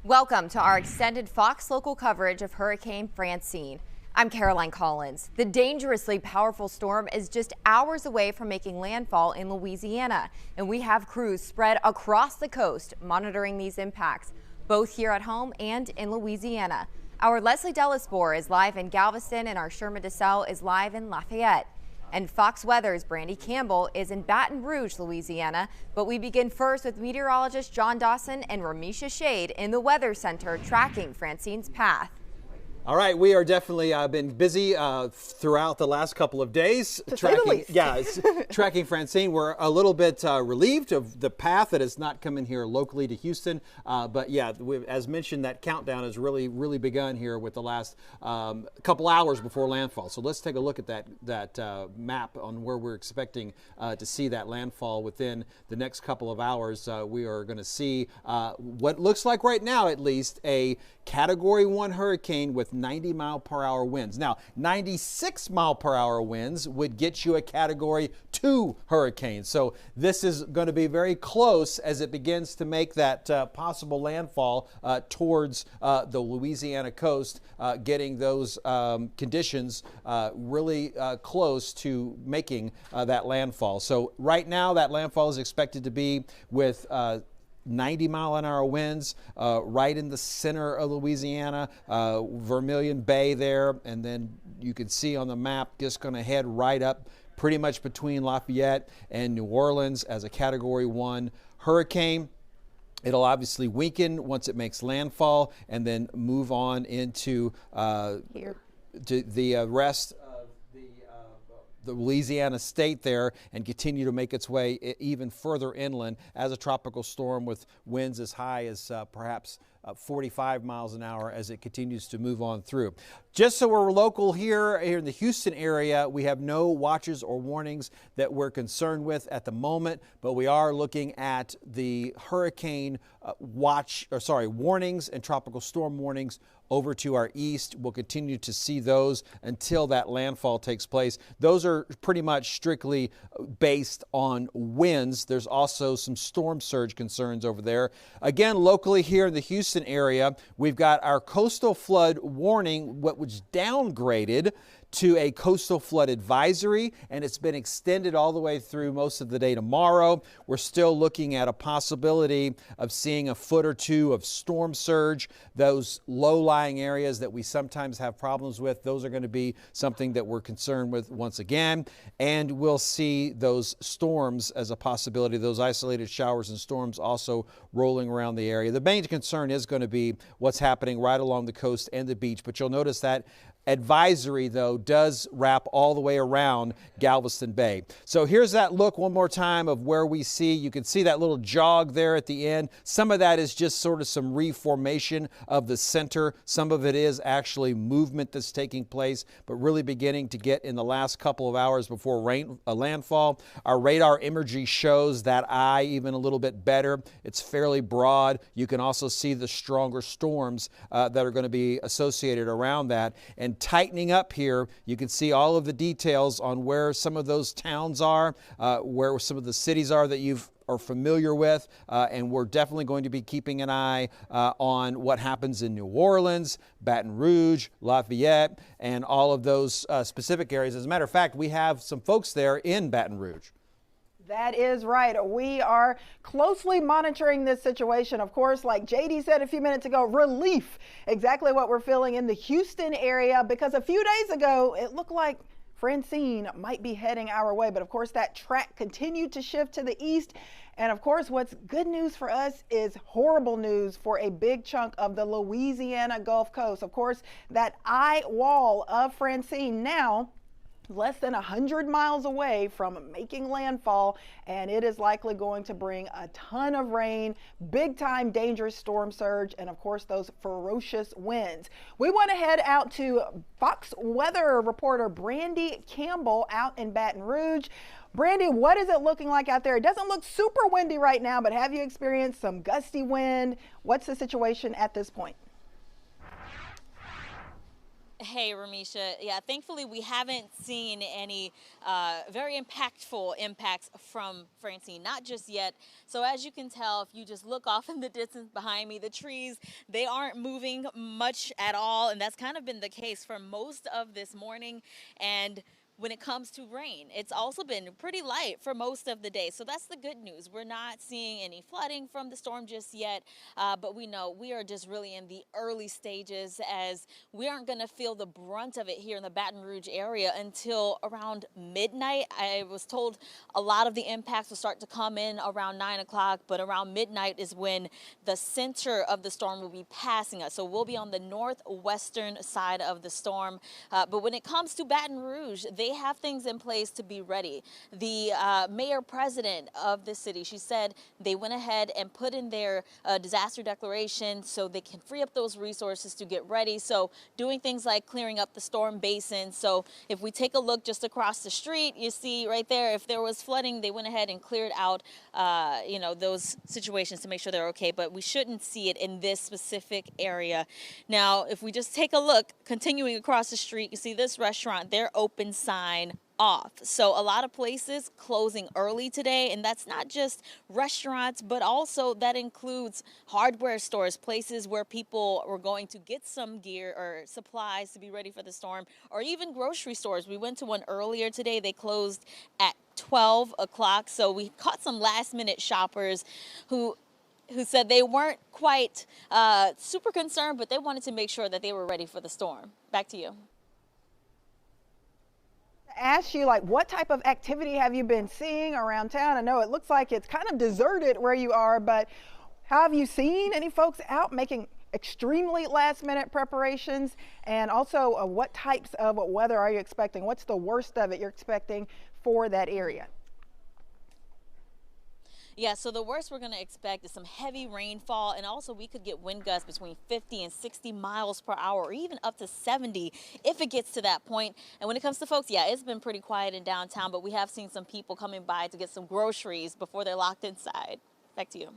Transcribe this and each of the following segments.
Welcome to our extended Fox local coverage of Hurricane Francine. I'm Caroline Collins. The dangerously powerful storm is just hours away from making landfall in Louisiana, and we have crews spread across the coast monitoring these impacts, both here at home and in Louisiana. Our Leslie Delaspore is live in Galveston, and our Sherman DeSalle is live in Lafayette. And Fox Weather's Brandy Campbell is in Baton Rouge, Louisiana. But we begin first with meteorologist John Dawson and Ramisha Shade in the Weather Center tracking Francine's path. All right, we are definitely been busy throughout the last couple of days tracking Francine. We're a little bit relieved of the path that has not come in here locally to Houston, but yeah, as mentioned, that countdown has really begun here with the last couple hours before landfall. So let's take a look at that map on where we're expecting to see that landfall within the next couple of hours. We are going to see what looks like right now, at least, a Category 1 hurricane with 90-mile-per-hour winds. Now, 96-mile-per-hour winds would get you a Category 2 hurricane. So this is going to be very close as it begins to make that possible landfall towards the Louisiana coast, getting those conditions really close to making that landfall. So right now, that landfall is expected to be with 90-mile-an-hour winds right in the center of Louisiana, Vermilion Bay there, and then you can see on the map just going to head right up pretty much between Lafayette and New Orleans as a Category 1 hurricane. It'll obviously weaken once it makes landfall and then move on into to the rest the Louisiana state there and continue to make its way even further inland as a tropical storm with winds as high as perhaps 45 miles an hour as it continues to move on through. Just so we're local here in the Houston area, we have no watches or warnings that we're concerned with at the moment, but we are looking at the hurricane warnings and tropical storm warnings over to our east. We'll continue to see those until that landfall takes place. Those are pretty much strictly based on winds. There's also some storm surge concerns over there. Again, locally here in the Houston area, we've got our coastal flood warning, what was downgraded to a coastal flood advisory, and it's been extended all the way through most of the day tomorrow. We're still looking at a possibility of seeing a foot or two of storm surge. Those low-lying areas that we sometimes have problems with, those are going to be something that we're concerned with once again. And we'll see those storms as a possibility, those isolated showers and storms also rolling around the area. The main concern is going to be what's happening right along the coast and the beach, but you'll notice that advisory, though, does wrap all the way around Galveston Bay. So here's that look one more time of where we see. You can see that little jog there at the end. Some of that is just sort of some reformation of the center. Some of it is actually movement that's taking place, but really beginning to get in the last couple of hours before landfall. Our radar imagery shows that eye even a little bit better. It's fairly broad. You can also see the stronger storms that are going to be associated around that. And tightening up here, you can see all of the details on where some of those towns are, where some of the cities are that you are familiar with, and we're definitely going to be keeping an eye on what happens in New Orleans, Baton Rouge, Lafayette, and all of those specific areas. As a matter of fact, we have some folks there in Baton Rouge. That is right. We are closely monitoring this situation. Of course, like JD said a few minutes ago, relief, exactly what we're feeling in the Houston area, because a few days ago, it looked like Francine might be heading our way. But of course, that track continued to shift to the east. And of course, what's good news for us is horrible news for a big chunk of the Louisiana Gulf Coast. Of course, that eye wall of Francine now less than 100 miles away from making landfall, and it is likely going to bring a ton of rain, big time dangerous storm surge, and of course those ferocious winds. We want to head out to Fox weather reporter Brandy Campbell out in Baton Rouge. Brandy, what is it looking like out there? It doesn't look super windy right now, but have you experienced some gusty wind? What's the situation at this point? Hey, Ramisha. Yeah, thankfully we haven't seen any very impactful impacts from Francine, not just yet. So as you can tell, if you just look off in the distance behind me, the trees, they aren't moving much at all. And that's kind of been the case for most of this morning. And when it comes to rain, it's also been pretty light for most of the day. So that's the good news. We're not seeing any flooding from the storm just yet, but we know we are just really in the early stages, as we aren't going to feel the brunt of it here in the Baton Rouge area until around midnight. I was told a lot of the impacts will start to come in around 9 o'clock, but around midnight is when the center of the storm will be passing us. So we'll be on the northwestern side of the storm. But when it comes to Baton Rouge, they have things in place to be ready. The mayor president of the city, she said they went ahead and put in their disaster declaration so they can free up those resources to get ready. So doing things like clearing up the storm basin. So if we take a look just across the street, you see right there, if there was flooding, they went ahead and cleared out, those situations to make sure they're okay. But we shouldn't see it in this specific area. Now, if we just take a look, continuing across the street, you see this restaurant, their open sign off. So a lot of places closing early today, and that's not just restaurants, but also that includes hardware stores, places where people were going to get some gear or supplies to be ready for the storm, or even grocery stores. We went to one earlier today. They closed at 12 o'clock. So we caught some last minute shoppers who said they weren't quite super concerned, but they wanted to make sure that they were ready for the storm. Back to you. Ask you, like, what type of activity have you been seeing around town? I know it looks like it's kind of deserted where you are, but have you seen any folks out making extremely last minute preparations? And also, what types of weather are you expecting? What's the worst of it you're expecting for that area? Yeah, so the worst we're going to expect is some heavy rainfall, and also we could get wind gusts between 50 and 60 miles per hour, or even up to 70 if it gets to that point. And when it comes to folks, yeah, it's been pretty quiet in downtown, but we have seen some people coming by to get some groceries before they're locked inside. Back to you.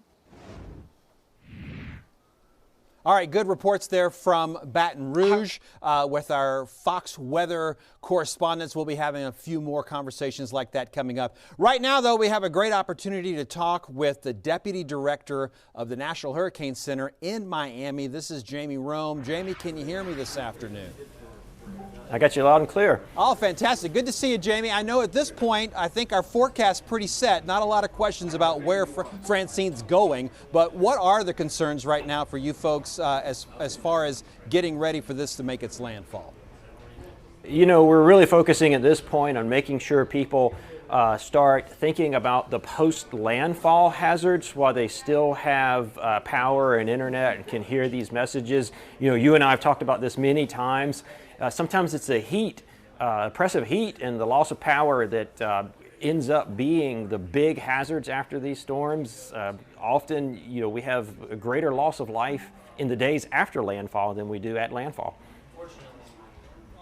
All right, good reports there from Baton Rouge with our Fox weather correspondents. We'll be having a few more conversations like that coming up. Right now, though, we have a great opportunity to talk with the Deputy Director of the National Hurricane Center in Miami. This is Jamie Rome. Jamie, can you hear me this afternoon? I got you loud and clear. Oh, fantastic. Good to see you, Jamie. I know at this point, I think our forecast's pretty set. Not a lot of questions about where Francine's going, but what are the concerns right now for you folks as far as getting ready for this to make its landfall? You know, we're really focusing at this point on making sure people start thinking about the post-landfall hazards while they still have power and internet and can hear these messages. You know, you and I have talked about this many times. Sometimes it's the heat, oppressive heat and the loss of power that ends up being the big hazards after these storms. Often, you know, we have a greater loss of life in the days after landfall than we do at landfall.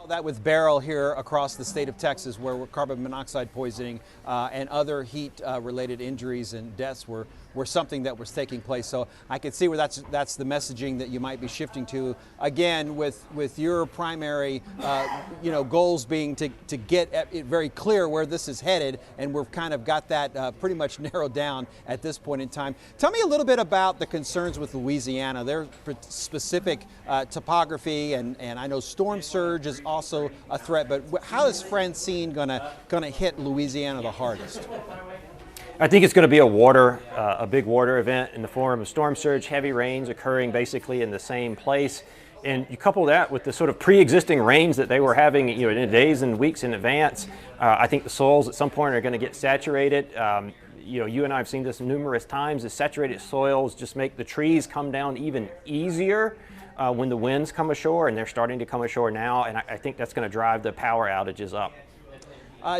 That with Beryl here across the state of Texas, where carbon monoxide poisoning and other heat-related injuries and deaths were something that was taking place. So I could see where that's the messaging that you might be shifting to. Again, with your primary goals being to get it very clear where this is headed, and we've kind of got that pretty much narrowed down at this point in time. Tell me a little bit about the concerns with Louisiana. Their specific topography, and I know storm surge is also a threat, but how is Francine gonna hit Louisiana the hardest? I think it's going to be a big water event in the form of storm surge, heavy rains occurring basically in the same place. And you couple that with the sort of pre-existing rains that they were having, you know, in days and weeks in advance. I think the soils at some point are going to get saturated. You know, you and I have seen this numerous times. The saturated soils just make the trees come down even easier when the winds come ashore, and they're starting to come ashore now. And I think that's going to drive the power outages up.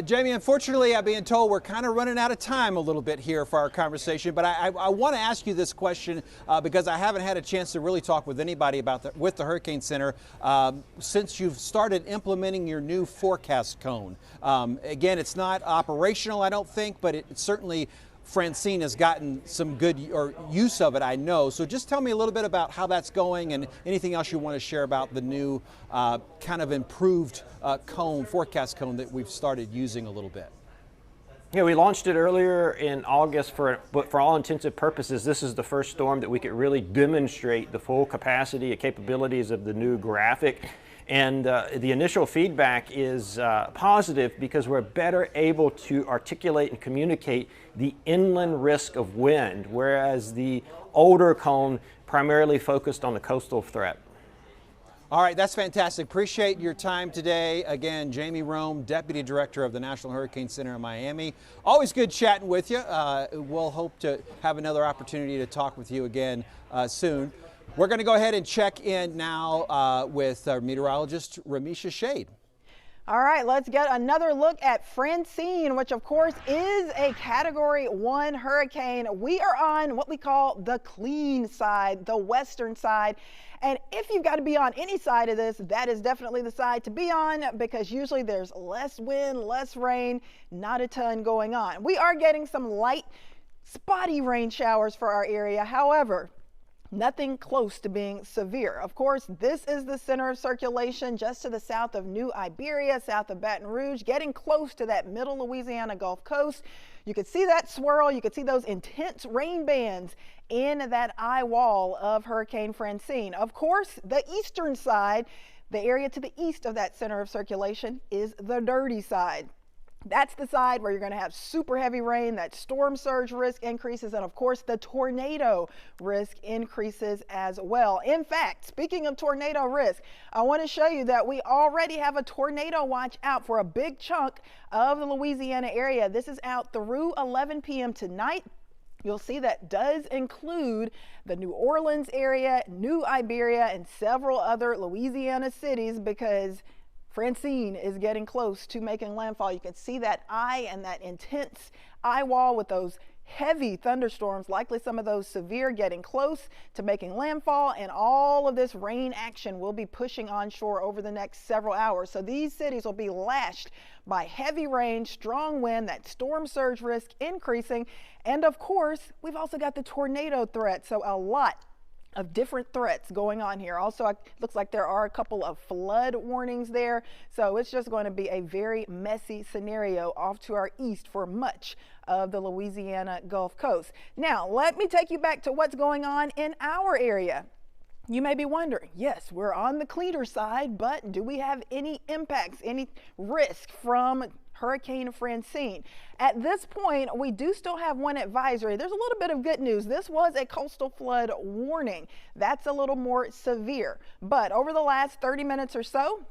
Jamie, unfortunately, I'm being told we're kind of running out of time a little bit here for our conversation, but I want to ask you this question because I haven't had a chance to really talk with anybody about with the Hurricane Center since you've started implementing your new forecast cone. Again, it's not operational, I don't think, but it certainly Francine has gotten some good use of it, I know. So just tell me a little bit about how that's going and anything else you want to share about the new kind of improved forecast cone that we've started using a little bit. Yeah, we launched it earlier in August, but for all intensive purposes, this is the first storm that we could really demonstrate the full capacity and capabilities of the new graphic. And the initial feedback is positive because we're better able to articulate and communicate the inland risk of wind, whereas the older cone primarily focused on the coastal threat. All right, that's fantastic. Appreciate your time today. Again, Jamie Rome, Deputy Director of the National Hurricane Center in Miami. Always good chatting with you. We'll hope to have another opportunity to talk with you again soon. We're going to go ahead and check in now with our meteorologist, Ramisha Shade. All right, let's get another look at Francine, which of course is a Category 1 hurricane. We are on what we call the clean side, the western side. And if you've got to be on any side of this, that is definitely the side to be on, because usually there's less wind, less rain, not a ton going on. We are getting some light, spotty rain showers for our area. However, nothing close to being severe. Of course, this is the center of circulation just to the south of New Iberia, south of Baton Rouge, getting close to that middle Louisiana Gulf Coast. You could see that swirl. You could see those intense rain bands in that eye wall of Hurricane Francine. Of course, the eastern side, the area to the east of that center of circulation, is the dirty side. That's the side where you're going to have super heavy rain, that storm surge risk increases, and of course the tornado risk increases as well. In fact, speaking of tornado risk, I want to show you that we already have a tornado watch out for a big chunk of the Louisiana area. This is out through 11 p.m. tonight. You'll see that does include the New Orleans area, New Iberia, and several other Louisiana cities, because Francine is getting close to making landfall. You can see that eye and that intense eye wall with those heavy thunderstorms, likely some of those severe, getting close to making landfall, and all of this rain action will be pushing onshore over the next several hours. So these cities will be lashed by heavy rain, strong wind, that storm surge risk increasing, and of course, we've also got the tornado threat. So a lot of different threats going on here. Also, it looks like there are a couple of flood warnings there. So it's just going to be a very messy scenario off to our east for much of the Louisiana Gulf Coast. Now, let me take you back to what's going on in our area. You may be wondering, yes, we're on the cleaner side, but do we have any impacts, any risk from Hurricane Francine? At this point, we do still have one advisory. There's a little bit of good news. This was a coastal flood warning. That's a little more severe. But over the last 30 minutes or so,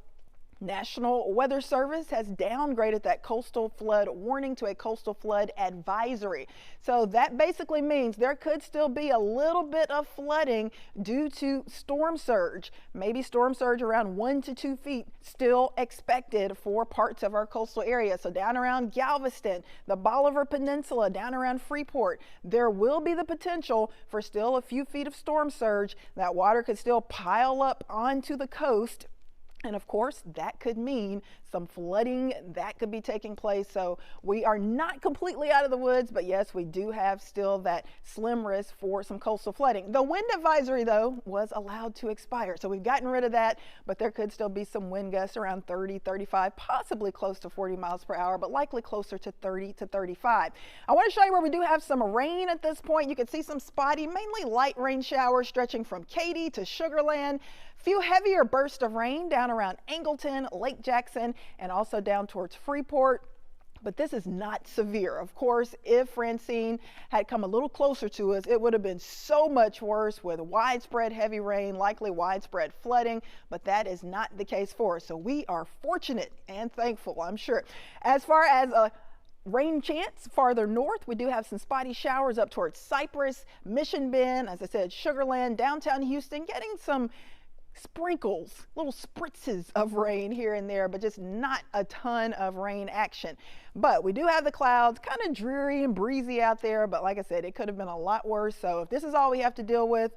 National Weather Service has downgraded that coastal flood warning to a coastal flood advisory. So that basically means there could still be a little bit of flooding due to storm surge. Maybe storm surge around 1 to 2 feet still expected for parts of our coastal area. So down around Galveston, the Bolivar Peninsula, down around Freeport, there will be the potential for still a few feet of storm surge. That water could still pile up onto the coast. And of course, that could mean some flooding that could be taking place. So we are not completely out of the woods, but yes, we do have still that slim risk for some coastal flooding. The wind advisory, though, was allowed to expire. So we've gotten rid of that, but there could still be some wind gusts around 30, 35, possibly close to 40 miles per hour, but likely closer to 30 to 35. I want to show you where we do have some rain at this point. You can see some spotty, mainly light rain showers stretching from Katy to Sugar Land. Few heavier bursts of rain down around Angleton, Lake Jackson, and also down towards Freeport. But this is not severe. Of course, if Francine had come a little closer to us, it would have been so much worse with widespread heavy rain, likely widespread flooding, but that is not the case for us. So we are fortunate and thankful, I'm sure. As far as a rain chance farther north, we do have some spotty showers up towards Cypress, Mission Bend, as I said, Sugar Land, downtown Houston, getting some sprinkles, little spritzes of rain here and there, but just not a ton of rain action. But we do have the clouds, kind of dreary and breezy out there, but like I said, it could have been a lot worse. So if this is all we have to deal with,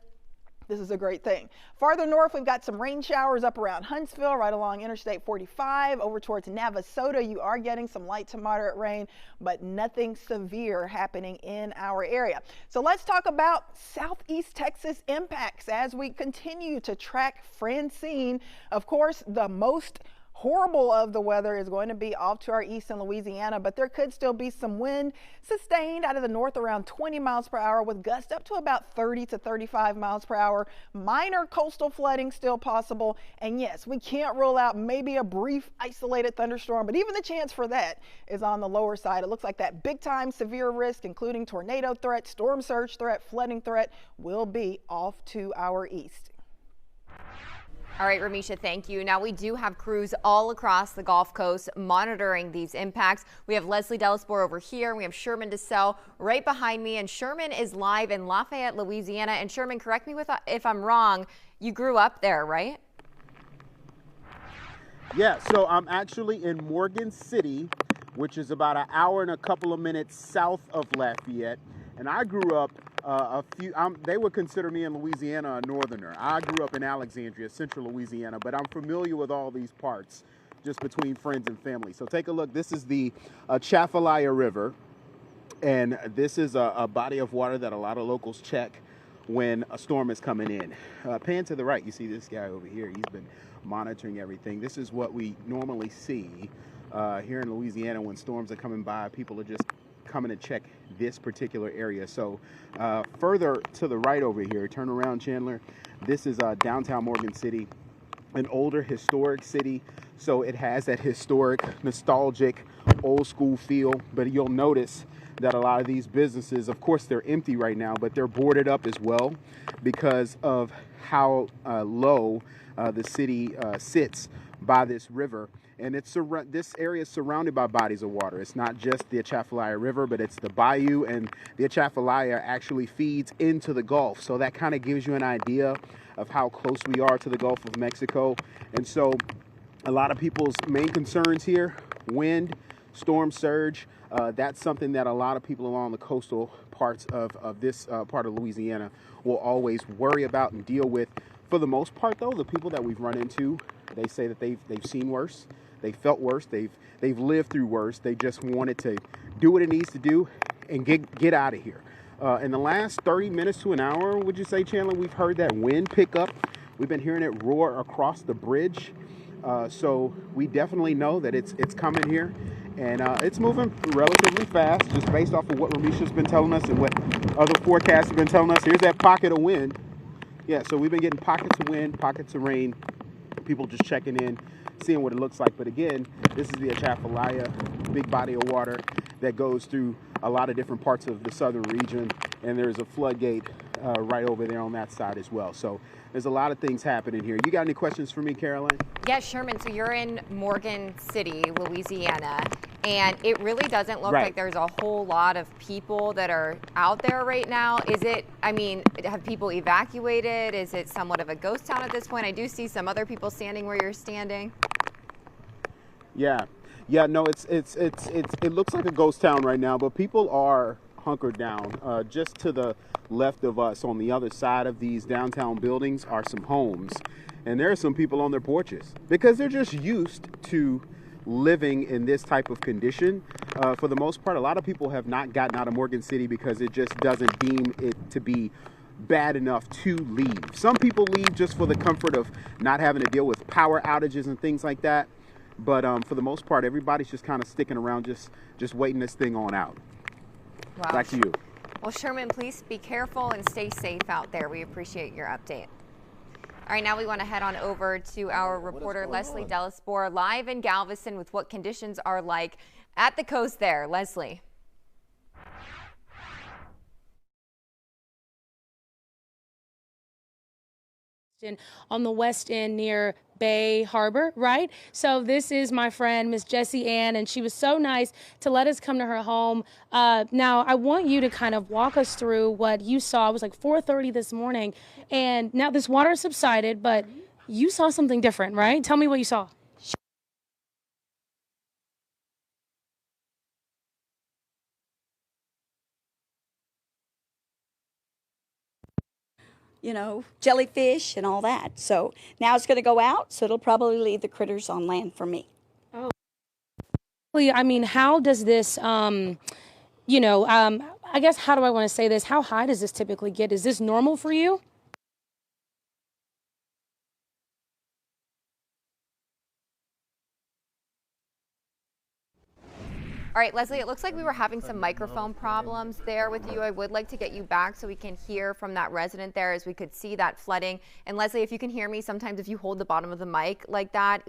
This is a great thing. Farther north, we've got some rain showers up around Huntsville, right along Interstate 45. Over towards Navasota, you are getting some light to moderate rain, but nothing severe happening in our area. So let's talk about Southeast Texas impacts as we continue to track Francine. Of course, the most horrible of the weather is going to be off to our east in Louisiana, but there could still be some wind sustained out of the north around 20 miles per hour with gusts up to about 30 to 35 miles per hour. Minor coastal flooding still possible. And yes, we can't rule out maybe a brief isolated thunderstorm, but even the chance for that is on the lower side. It looks like that big time severe risk, including tornado threat, storm surge threat, flooding threat, will be off to our east. All right, Ramisha, thank you. Now, we do have crews all across the Gulf Coast monitoring these impacts. We have Leslie Delaspore over here. We have Sherman DeSalle right behind me, and Sherman is live in Lafayette, Louisiana. And Sherman, correct me if I'm wrong, you grew up there, right? Yeah, so I'm actually in Morgan City, which is about an hour and a couple of minutes south of Lafayette. And I grew up they would consider me in Louisiana a northerner. I grew up in Alexandria, central Louisiana, but I'm familiar with all these parts just between friends and family. So take a look. This is the Atchafalaya River, and this is a body of water that a lot of locals check when a storm is coming in. Pan to the right, you see this guy over here. He's been monitoring everything. This is what we normally see here in Louisiana when storms are coming by. People are just coming to check this particular area. So further to the right over here, turn around, Chandler. This is downtown Morgan City, an older historic city. So it has that historic, nostalgic, old school feel. But you'll notice that a lot of these businesses, of course, they're empty right now, but they're boarded up as well because of how low the city sits by this river. And this area is surrounded by bodies of water. It's not just the Atchafalaya River, but it's the bayou, and the Atchafalaya actually feeds into the Gulf. So that kind of gives you an idea of how close we are to the Gulf of Mexico. And so a lot of people's main concerns here, wind, storm surge, that's something that a lot of people along the coastal parts of this part of Louisiana will always worry about and deal with. For the most part, though, the people that we've run into, they say that they've seen worse. They felt worse. They've lived through worse. They just wanted to do what it needs to do and get out of here. In the last 30 minutes to an hour, would you say, Chandler, we've heard that wind pick up. We've been hearing it roar across the bridge. So we definitely know that it's coming here, and it's moving relatively fast, just based off of what Ramisha's been telling us and what other forecasts have been telling us. Here's that pocket of wind. Yeah, so we've been getting pockets of wind, pockets of rain, people just checking in, seeing what it looks like. But again, this is the Atchafalaya, big body of water that goes through a lot of different parts of the southern region, and there's a floodgate right over there on that side as well. So there's a lot of things happening here. You got any questions for me, Caroline? Yeah, Sherman, so you're in Morgan City, Louisiana, and it really doesn't look Right. like there's a whole lot of people that are out there right now. Is it, I mean, have people evacuated? Is it somewhat of a ghost town at this point? I do see some other people standing where you're standing. Yeah, no, it looks like a ghost town right now, but people are hunkered down. Just to the left of us, on the other side of these downtown buildings, are some homes, and there are some people on their porches because they're just used to living in this type of condition. For the most part, a lot of people have not gotten out of Morgan City because it just doesn't deem it to be bad enough to leave. Some people leave just for the comfort of not having to deal with power outages and things like that. But for the most part, everybody's just kind of sticking around, just waiting this thing on out. Wow. Back to you. Well, Sherman, please be careful and stay safe out there. We appreciate your update. All right, now we want to head on over to our reporter, Leslie Delaspore, live in Galveston with what conditions are like at the coast there. Leslie. On the west end near Bay Harbor, right? So this is my friend, Miss Jessie Ann, and she was so nice to let us come to her home. Now, I want you to kind of walk us through what you saw. It was like 4:30 this morning, and now this water subsided, but you saw something different, right? Tell me what you saw. you know, jellyfish and all that. So now it's going to go out, so it'll probably leave the critters on land for me. Oh. I mean, how does this, you know, I guess, how do I want to say this? How high does this typically get? Is this normal for you? All right, Leslie, it looks like we were having some microphone problems there with you. I would like to get you back so we can hear from that resident there, as we could see that flooding. And Leslie, if you can hear me, sometimes if you hold the bottom of the mic like that,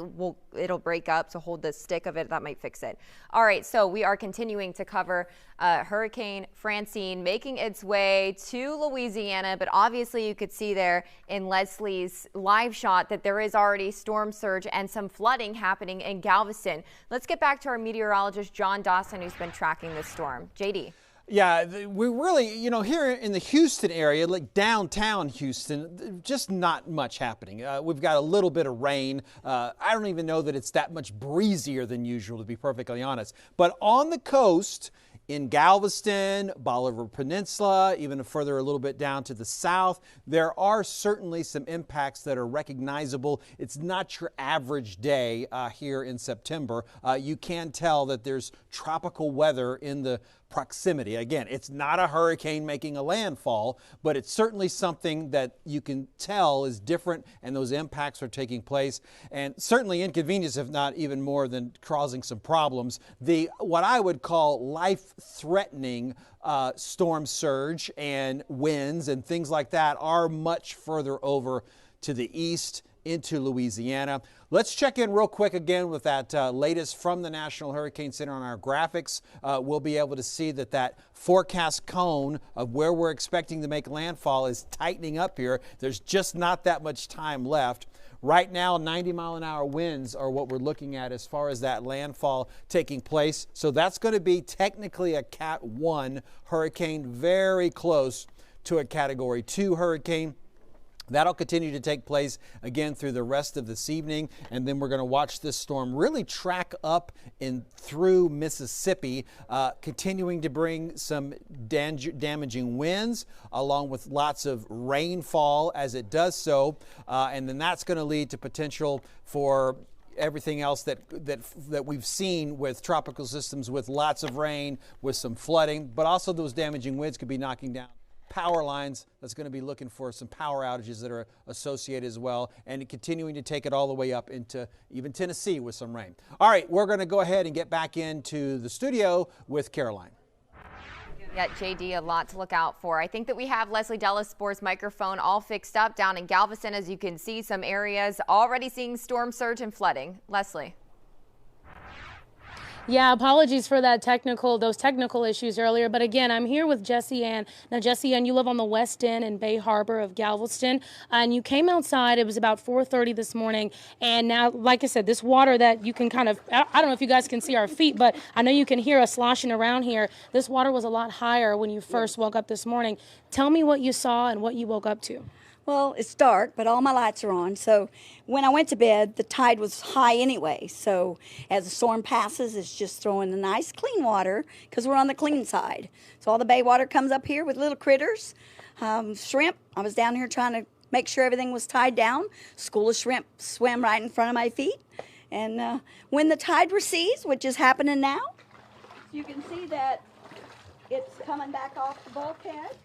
it'll break up. So hold the stick of it, that might fix it. All right, so we are continuing to cover Hurricane Francine making its way to Louisiana, but obviously you could see there in Leslie's live shot that there is already storm surge and some flooding happening in Galveston. Let's get back to our meteorologist, John Dawson, who's been tracking this storm. JD. Yeah, we really, you know, here in the Houston area, like downtown Houston, just not much happening. We've got a little bit of rain. I don't even know that it's that much breezier than usual, to be perfectly honest. But on the coast, in Galveston, Bolivar Peninsula, even further a little bit down to the south, there are certainly some impacts that are recognizable. It's not your average day here in September. You can tell that there's tropical weather in the proximity. Again, it's not a hurricane making a landfall, but it's certainly something that you can tell is different, and those impacts are taking place, and certainly inconvenience, if not even more than causing some problems. What I would call life-threatening storm surge and winds and things like that are much further over to the east into Louisiana. Let's check in real quick again with that latest from the National Hurricane Center on our graphics. We'll be able to see that forecast cone of where we're expecting to make landfall is tightening up here. There's just not that much time left. Right now, 90-mile-an-hour winds are what we're looking at as far as that landfall taking place. So that's going to be technically a Cat 1 hurricane, very close to a Category 2 hurricane. That'll continue to take place again through the rest of this evening, and then we're going to watch this storm really track up and through Mississippi, continuing to bring some damaging winds along with lots of rainfall as it does so, and then that's going to lead to potential for everything else that we've seen with tropical systems, with lots of rain, with some flooding, but also those damaging winds could be knocking down power lines. That's going to be looking for some power outages that are associated as well, and continuing to take it all the way up into even Tennessee with some rain. All right, we're going to go ahead and get back into the studio with Caroline. Yeah, JD, a lot to look out for. I think that we have Leslie Delaspor's microphone all fixed up down in Galveston. As you can see, some areas already seeing storm surge and flooding. Leslie. Yeah, apologies for those technical issues earlier. But again, I'm here with Jessie Ann. Now, Jessie Ann, you live on the west end in Bay Harbor of Galveston, and you came outside. It was about 4:30 this morning. And now, like I said, this water that you can kind of, I don't know if you guys can see our feet, but I know you can hear us sloshing around here. This water was a lot higher when you first woke up this morning. Tell me what you saw and what you woke up to. Well, it's dark, but all my lights are on. So when I went to bed, the tide was high anyway. So as the storm passes, it's just throwing the nice clean water because we're on the clean side. So all the bay water comes up here with little critters. Shrimp, I was down here trying to make sure everything was tied down. School of shrimp swam right in front of my feet. And when the tide recedes, which is happening now, you can see that it's coming back off the bulkhead.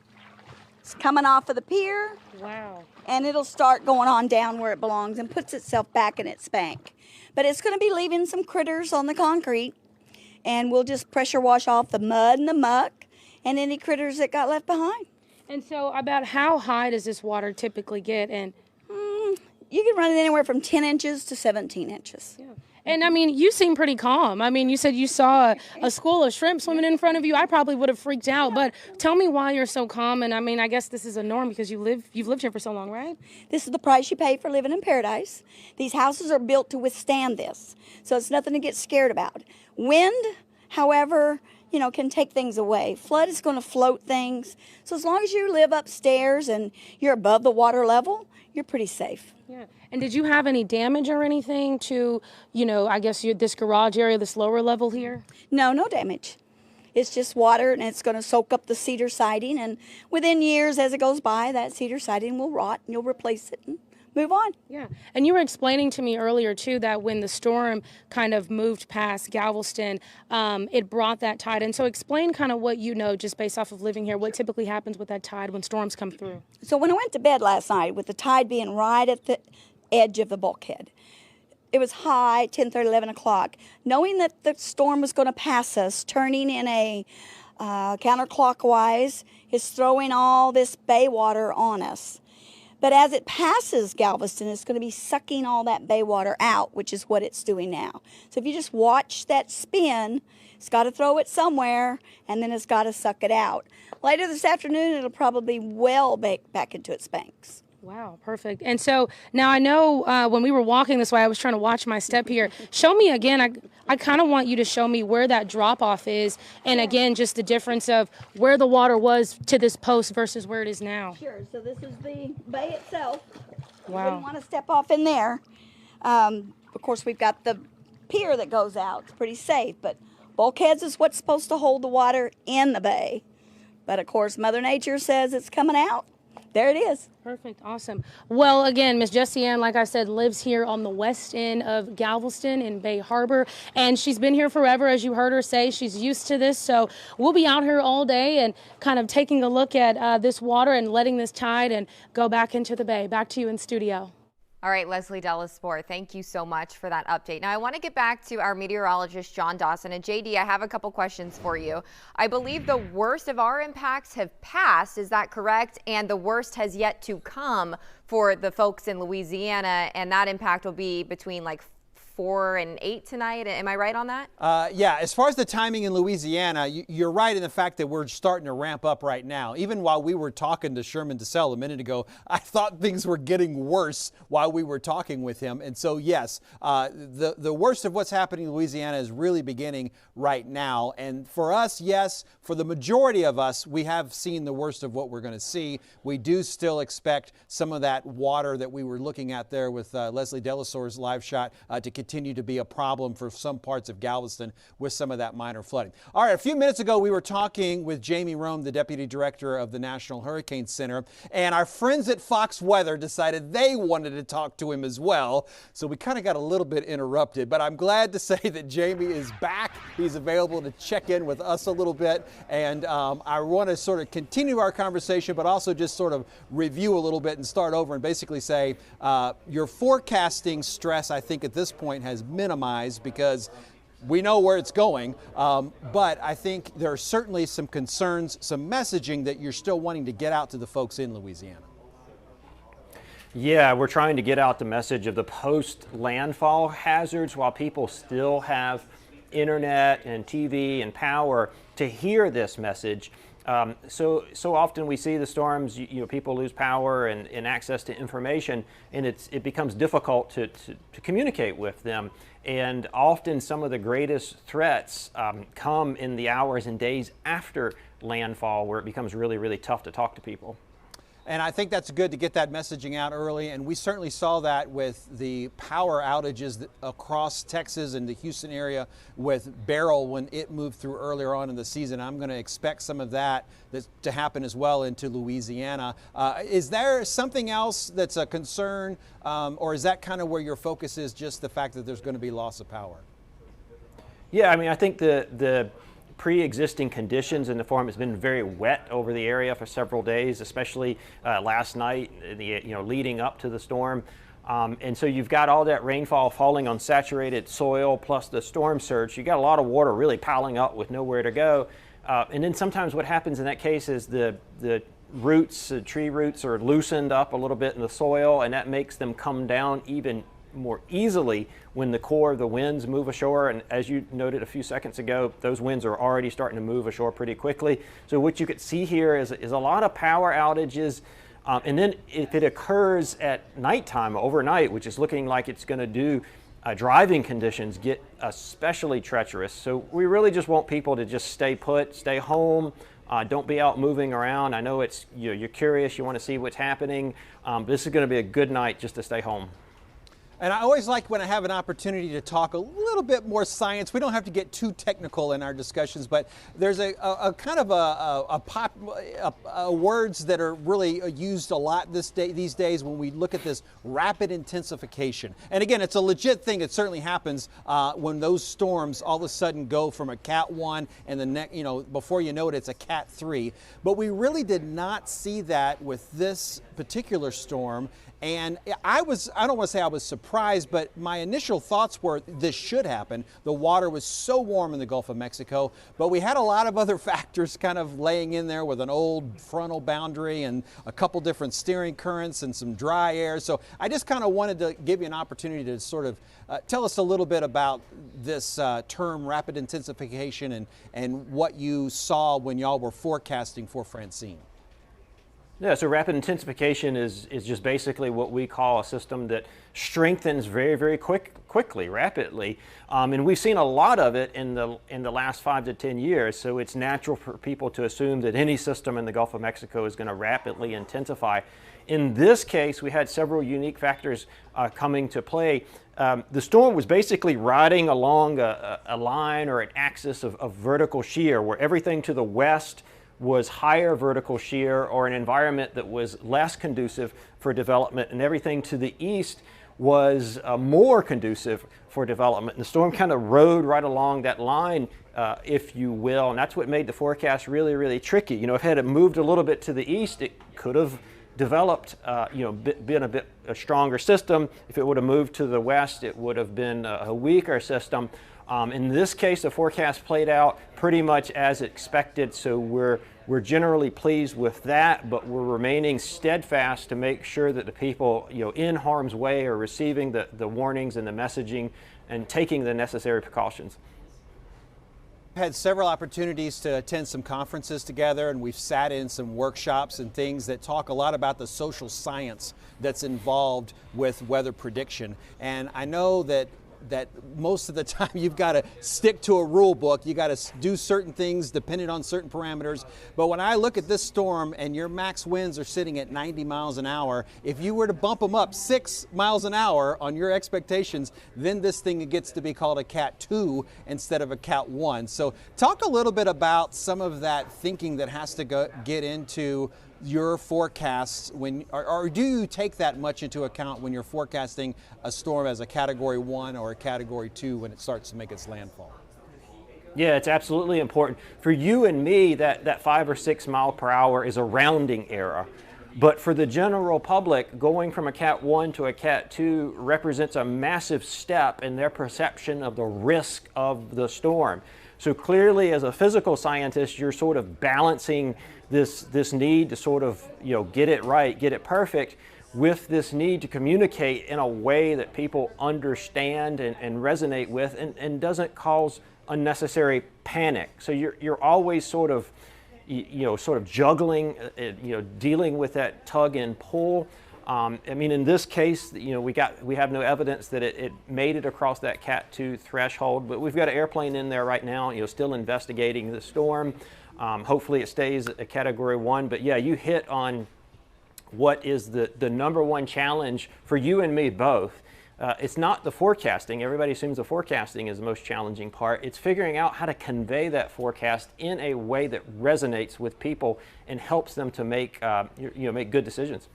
It's coming off of the pier. Wow. And it'll start going on down where it belongs and puts itself back in its bank. But it's going to be leaving some critters on the concrete, and we'll just pressure wash off the mud and the muck and any critters that got left behind. And so about how high does this water typically get? And you can run it anywhere from 10 inches to 17 inches. Yeah. And, I mean, you seem pretty calm. I mean, you said you saw a school of shrimp swimming in front of you. I probably would have freaked out. But tell me why you're so calm. And, I mean, I guess this is a norm because you've lived here for so long, right? This is the price you pay for living in paradise. These houses are built to withstand this. So it's nothing to get scared about. Wind, however, you know, can take things away. Flood is going to float things. So as long as you live upstairs and you're above the water level, you're pretty safe. Yeah. And did you have any damage or anything to, you know, I guess this garage area, this lower level here? No, no damage. It's just water, and it's going to soak up the cedar siding. And within years, as it goes by, that cedar siding will rot, and you'll replace it and move on. Yeah. And you were explaining to me earlier, too, that when the storm kind of moved past Galveston, it brought that tide. And so explain kind of what you know just based off of living here, what typically happens with that tide when storms come through. So when I went to bed last night, with the tide being right at the edge of the bulkhead, it was high, 10:30, 11 o'clock. Knowing that the storm was going to pass us, turning in a counterclockwise, is throwing all this bay water on us. But as it passes Galveston, it's going to be sucking all that bay water out, which is what it's doing now. So if you just watch that spin, it's got to throw it somewhere, and then it's got to suck it out. Later this afternoon, it'll probably well back into its banks. Wow, perfect. And so now I know when we were walking this way, I was trying to watch my step here. Show me again. I kind of want you to show me where that drop off is. And again, just the difference of where the water was to this post versus where it is now. Sure. So this is the bay itself. Wow. You wouldn't want to step off in there. Of course, we've got the pier that goes out. It's pretty safe. But bulkheads is what's supposed to hold the water in the bay. But of course, Mother Nature says it's coming out. There it is. Perfect. Awesome. Well, again, Miss Jessie Ann, like I said, lives here on the west end of Galveston in Bay Harbor, and she's been here forever, as you heard her say. She's used to this, so we'll be out here all day and kind of taking a look at this water and letting this tide and go back into the bay. Back to you in studio. All right, Leslie Delasport, thank you so much for that update. Now, I want to get back to our meteorologist, John Dawson. And JD, I have a couple questions for you. I believe the worst of our impacts have passed. Is that correct? And the worst has yet to come for the folks in Louisiana. And that impact will be between like 4 and 8 tonight. Am I right on that? Yeah, as far as the timing in Louisiana, you're right in the fact that we're starting to ramp up right now. Even while we were talking to Sherman DeSalle a minute ago, I thought things were getting worse while we were talking with him. And so, yes, the worst of what's happening in Louisiana is really beginning right now. And for us, yes, for the majority of us, we have seen the worst of what we're going to see. We do still expect some of that water that we were looking at there with Leslie Delasor's live shot to continue to be a problem for some parts of Galveston with some of that minor flooding. All right, a few minutes ago, we were talking with Jamie Rome, the Deputy Director of the National Hurricane Center, and our friends at Fox Weather decided they wanted to talk to him as well. So we kind of got a little bit interrupted, but I'm glad to say that Jamie is back. He's available to check in with us a little bit, and I want to sort of continue our conversation, but also just sort of review a little bit and start over and basically say your forecasting stress, I think, at this point has minimized because we know where it's going, but I think there are certainly some concerns, some messaging that you're still wanting to get out to the folks in Louisiana. Yeah, we're trying to get out the message of the post-landfall hazards while people still have internet and TV and power to hear this message. So often we see the storms, people lose power and access to information, and it becomes difficult to communicate with them. And often some of the greatest threats come in the hours and days after landfall, where it becomes really, really tough to talk to people. And I think that's good to get that messaging out early, and we certainly saw that with the power outages across Texas and the Houston area with Beryl when it moved through earlier on in the season. I'm going to expect some of that to happen as well into Louisiana. Is there something else that's a concern, or is that kind of where your focus is, just the fact that there's going to be loss of power? Yeah, I mean, I think the pre-existing conditions in the form has been very wet over the area for several days, especially last night, leading up to the storm. And so you've got all that rainfall falling on saturated soil plus the storm surge. You got a lot of water really piling up with nowhere to go. And then sometimes what happens in that case is the tree roots are loosened up a little bit in the soil, and that makes them come down even more easily when the core of the winds move ashore. And as you noted a few seconds ago, those winds are already starting to move ashore pretty quickly. So what you could see here is a lot of power outages. And then if it occurs at nighttime, overnight, which is looking like it's going to do, driving conditions get especially treacherous. So we really just want people to just stay put, stay home. Don't be out moving around. I know you're curious, you want to see what's happening. This is going to be a good night just to stay home. And I always like when I have an opportunity to talk a little bit more science. We don't have to get too technical in our discussions, but there's a kind of a words that are really used a lot these days when we look at this rapid intensification. And again, it's a legit thing. It certainly happens when those storms all of a sudden go from a Cat 1 and the next, before you know it, it's a Cat 3. But we really did not see that with this particular storm. And I don't want to say I was surprised, but my initial thoughts were this should happen. The water was so warm in the Gulf of Mexico, but we had a lot of other factors kind of laying in there with an old frontal boundary and a couple different steering currents and some dry air. So I just kind of wanted to give you an opportunity to sort of tell us a little bit about this term rapid intensification and what you saw when y'all were forecasting for Francine. Yeah, so rapid intensification is just basically what we call a system that strengthens very, very quickly, rapidly. And we've seen a lot of it in the last 5 to 10 years. So it's natural for people to assume that any system in the Gulf of Mexico is going to rapidly intensify. In this case, we had several unique factors coming to play. The storm was basically riding along a line or an axis of vertical shear, where everything to the west was higher vertical shear or an environment that was less conducive for development, and everything to the east was more conducive for development. And the storm kind of rode right along that line, if you will, and that's what made the forecast really, really tricky. If it had moved a little bit to the east, it could have developed, been a stronger system. If it would have moved to the west, it would have been a weaker system. In this case, the forecast played out pretty much as expected, so we're generally pleased with that, but we're remaining steadfast to make sure that the people in harm's way are receiving the warnings and the messaging and taking the necessary precautions. We've had several opportunities to attend some conferences together, and we've sat in some workshops and things that talk a lot about the social science that's involved with weather prediction. And I know that most of the time you've got to stick to a rule book. You got to do certain things depending on certain parameters. But when I look at this storm and your max winds are sitting at 90 miles an hour, if you were to bump them up 6 miles an hour on your expectations, then this thing gets to be called a Cat 2 instead of a Cat 1. So talk a little bit about some of that thinking that has to get into your forecasts or do you take that much into account when you're forecasting a storm as a Category 1 or a Category 2 when it starts to make its landfall? Yeah, it's absolutely important. For you and me, that 5 or 6 mile per hour is a rounding error. But for the general public, going from a Cat 1 to a Cat 2 represents a massive step in their perception of the risk of the storm. So clearly, as a physical scientist, you're sort of balancing this need to sort of get it right, get it perfect, with this need to communicate in a way that people understand and resonate with and doesn't cause unnecessary panic. So you're always sort of juggling, dealing with that tug and pull. I mean, in this case, we have no evidence that it made it across that Cat 2 threshold, but we've got an airplane in there right now, still investigating the storm. Hopefully it stays a Category 1, but yeah, you hit on what is the #1 challenge for you and me both. It's not the forecasting. Everybody assumes the forecasting is the most challenging part. It's figuring out how to convey that forecast in a way that resonates with people and helps them to make good decisions.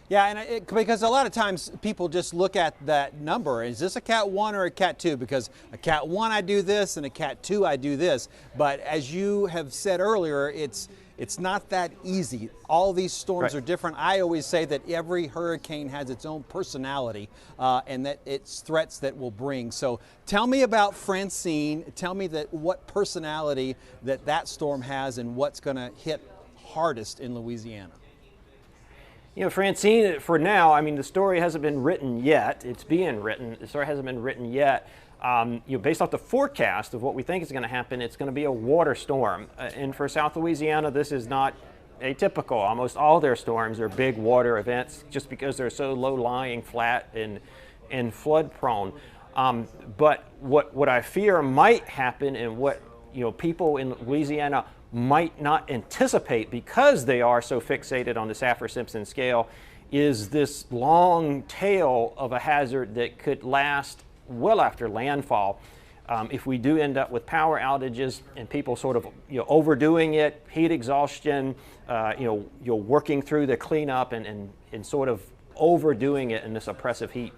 Yeah, and because a lot of times people just look at that number. Is this a Cat 1 or a Cat 2? Because a Cat 1 I do this and a Cat 2 I do this. But as you have said earlier, it's not that easy. All these storms are different. I always say that every hurricane has its own personality and that it's threats that will bring. So tell me about Francine. Tell me what personality that storm has and what's going to hit hardest in Louisiana. Francine, for now, I mean, the story hasn't been written yet. It's being written. The story hasn't been written yet. Based off the forecast of what we think is going to happen, it's going to be a water storm. And for South Louisiana, this is not atypical. Almost all their storms are big water events just because they're so low-lying, flat, and flood-prone. But what I fear might happen and what people in Louisiana might not anticipate because they are so fixated on the Saffir-Simpson scale is this long tail of a hazard that could last well after landfall. If we do end up with power outages and people sort of overdoing it, heat exhaustion, working through the cleanup and sort of overdoing it in this oppressive heat.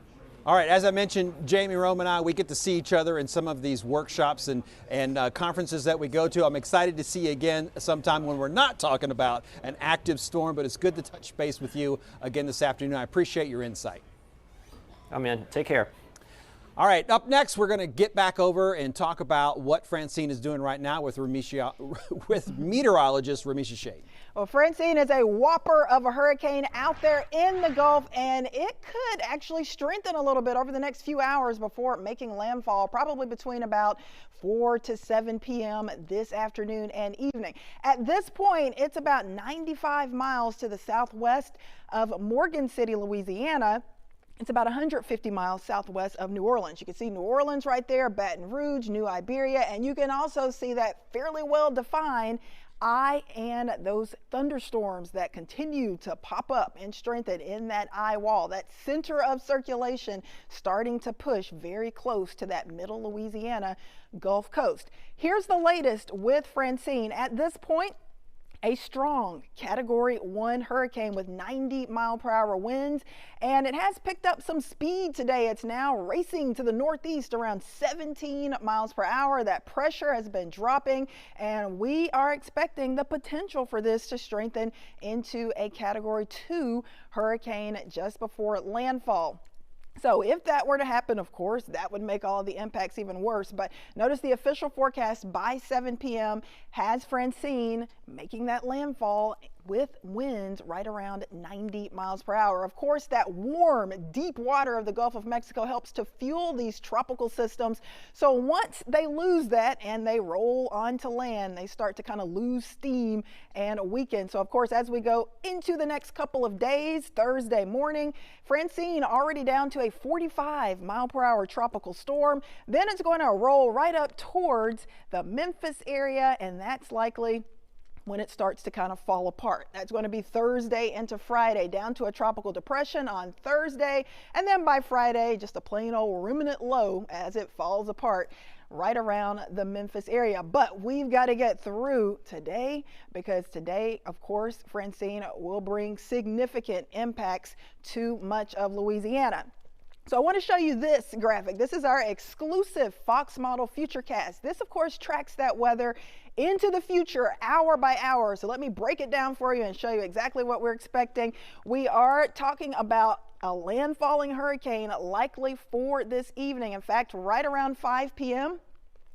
All right, as I mentioned, Jamie, Rome, and I, we get to see each other in some of these workshops and conferences that we go to. I'm excited to see you again sometime when we're not talking about an active storm, but it's good to touch base with you again this afternoon. I appreciate your insight. Amen. Take care. All right, up next, we're going to get back over and talk about what Francine is doing right now with meteorologist Ramisha Shade. Well, Francine is a whopper of a hurricane out there in the Gulf, and it could actually strengthen a little bit over the next few hours before making landfall, probably between about 4 to 7 p.m. this afternoon and evening. At this point, it's about 95 miles to the southwest of Morgan City, Louisiana. It's about 150 miles southwest of New Orleans. You can see New Orleans right there, Baton Rouge, New Iberia, and you can also see that fairly well defined eye and those thunderstorms that continue to pop up and strengthen in that eye wall, that center of circulation starting to push very close to that middle Louisiana Gulf Coast. Here's the latest with Francine. At this point, a strong Category 1 hurricane with 90-mile-per-hour winds, and it has picked up some speed today. It's now racing to the northeast around 17 miles per hour. That pressure has been dropping, and we are expecting the potential for this to strengthen into a Category 2 hurricane just before landfall. So if that were to happen, of course, that would make all of the impacts even worse. But notice the official forecast by 7 p.m. has Francine making that landfall with winds right around 90 miles per hour. Of course, that warm, deep water of the Gulf of Mexico helps to fuel these tropical systems. So once they lose that and they roll onto land, they start to kind of lose steam and weaken. So of course, as we go into the next couple of days, Thursday morning, Francine already down to a 45-mile-per-hour tropical storm. Then it's going to roll right up towards the Memphis area, and that's likely when it starts to kind of fall apart. That's going to be Thursday into Friday, down to a tropical depression on Thursday, and then by Friday, just a plain old remnant low as it falls apart right around the Memphis area. But we've got to get through today, because today, of course, Francine will bring significant impacts to much of Louisiana. So I want to show you this graphic. This is our exclusive Fox Model Futurecast. This, of course, tracks that weather into the future hour by hour. So let me break it down for you and show you exactly what we're expecting. We are talking about a landfalling hurricane likely for this evening. In fact, right around 5 p.m.,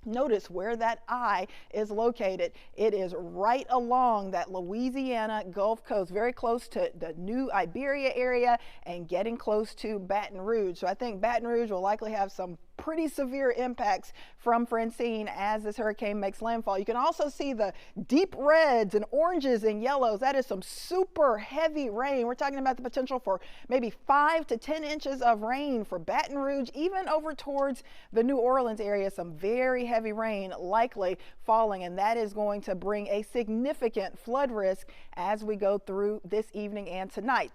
notice where that eye is located. It is right along that Louisiana Gulf Coast, very close to the New Iberia area and getting close to Baton Rouge. So I think Baton Rouge will likely have some pretty severe impacts from Francine as this hurricane makes landfall. You can also see the deep reds and oranges and yellows. That is some super heavy rain. We're talking about the potential for maybe 5 to 10 inches of rain for Baton Rouge, even over towards the New Orleans area. Some very heavy rain likely falling, and that is going to bring a significant flood risk as we go through this evening and tonight.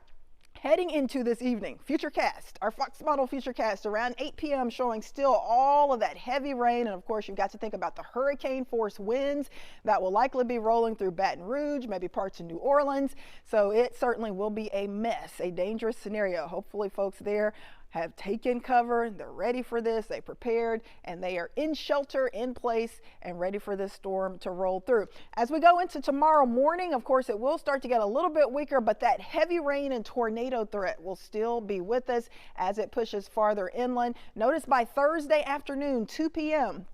Heading into this evening, Futurecast, our Fox Model Futurecast around 8 p.m. showing still all of that heavy rain. And of course, you've got to think about the hurricane force winds that will likely be rolling through Baton Rouge, maybe parts of New Orleans. So it certainly will be a mess, a dangerous scenario. Hopefully folks there have taken cover, they're ready for this, they prepared, and they are in shelter, in place, and ready for this storm to roll through. As we go into tomorrow morning, of course, it will start to get a little bit weaker, but that heavy rain and tornado threat will still be with us as it pushes farther inland. Notice by Thursday afternoon, 2 p.m.,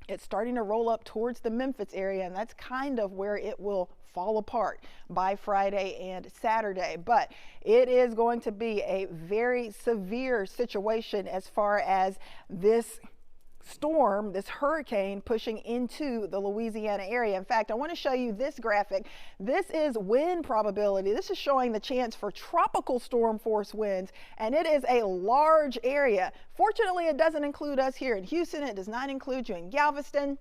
it's starting to roll up towards the Memphis area, and that's kind of where it will fall apart by Friday and Saturday. But it is going to be a very severe situation as far as this storm, this hurricane pushing into the Louisiana area. In fact, I want to show you this graphic. This is wind probability. This is showing the chance for tropical storm force winds, and it is a large area. Fortunately, it doesn't include us here in Houston. It does not include you in Galveston.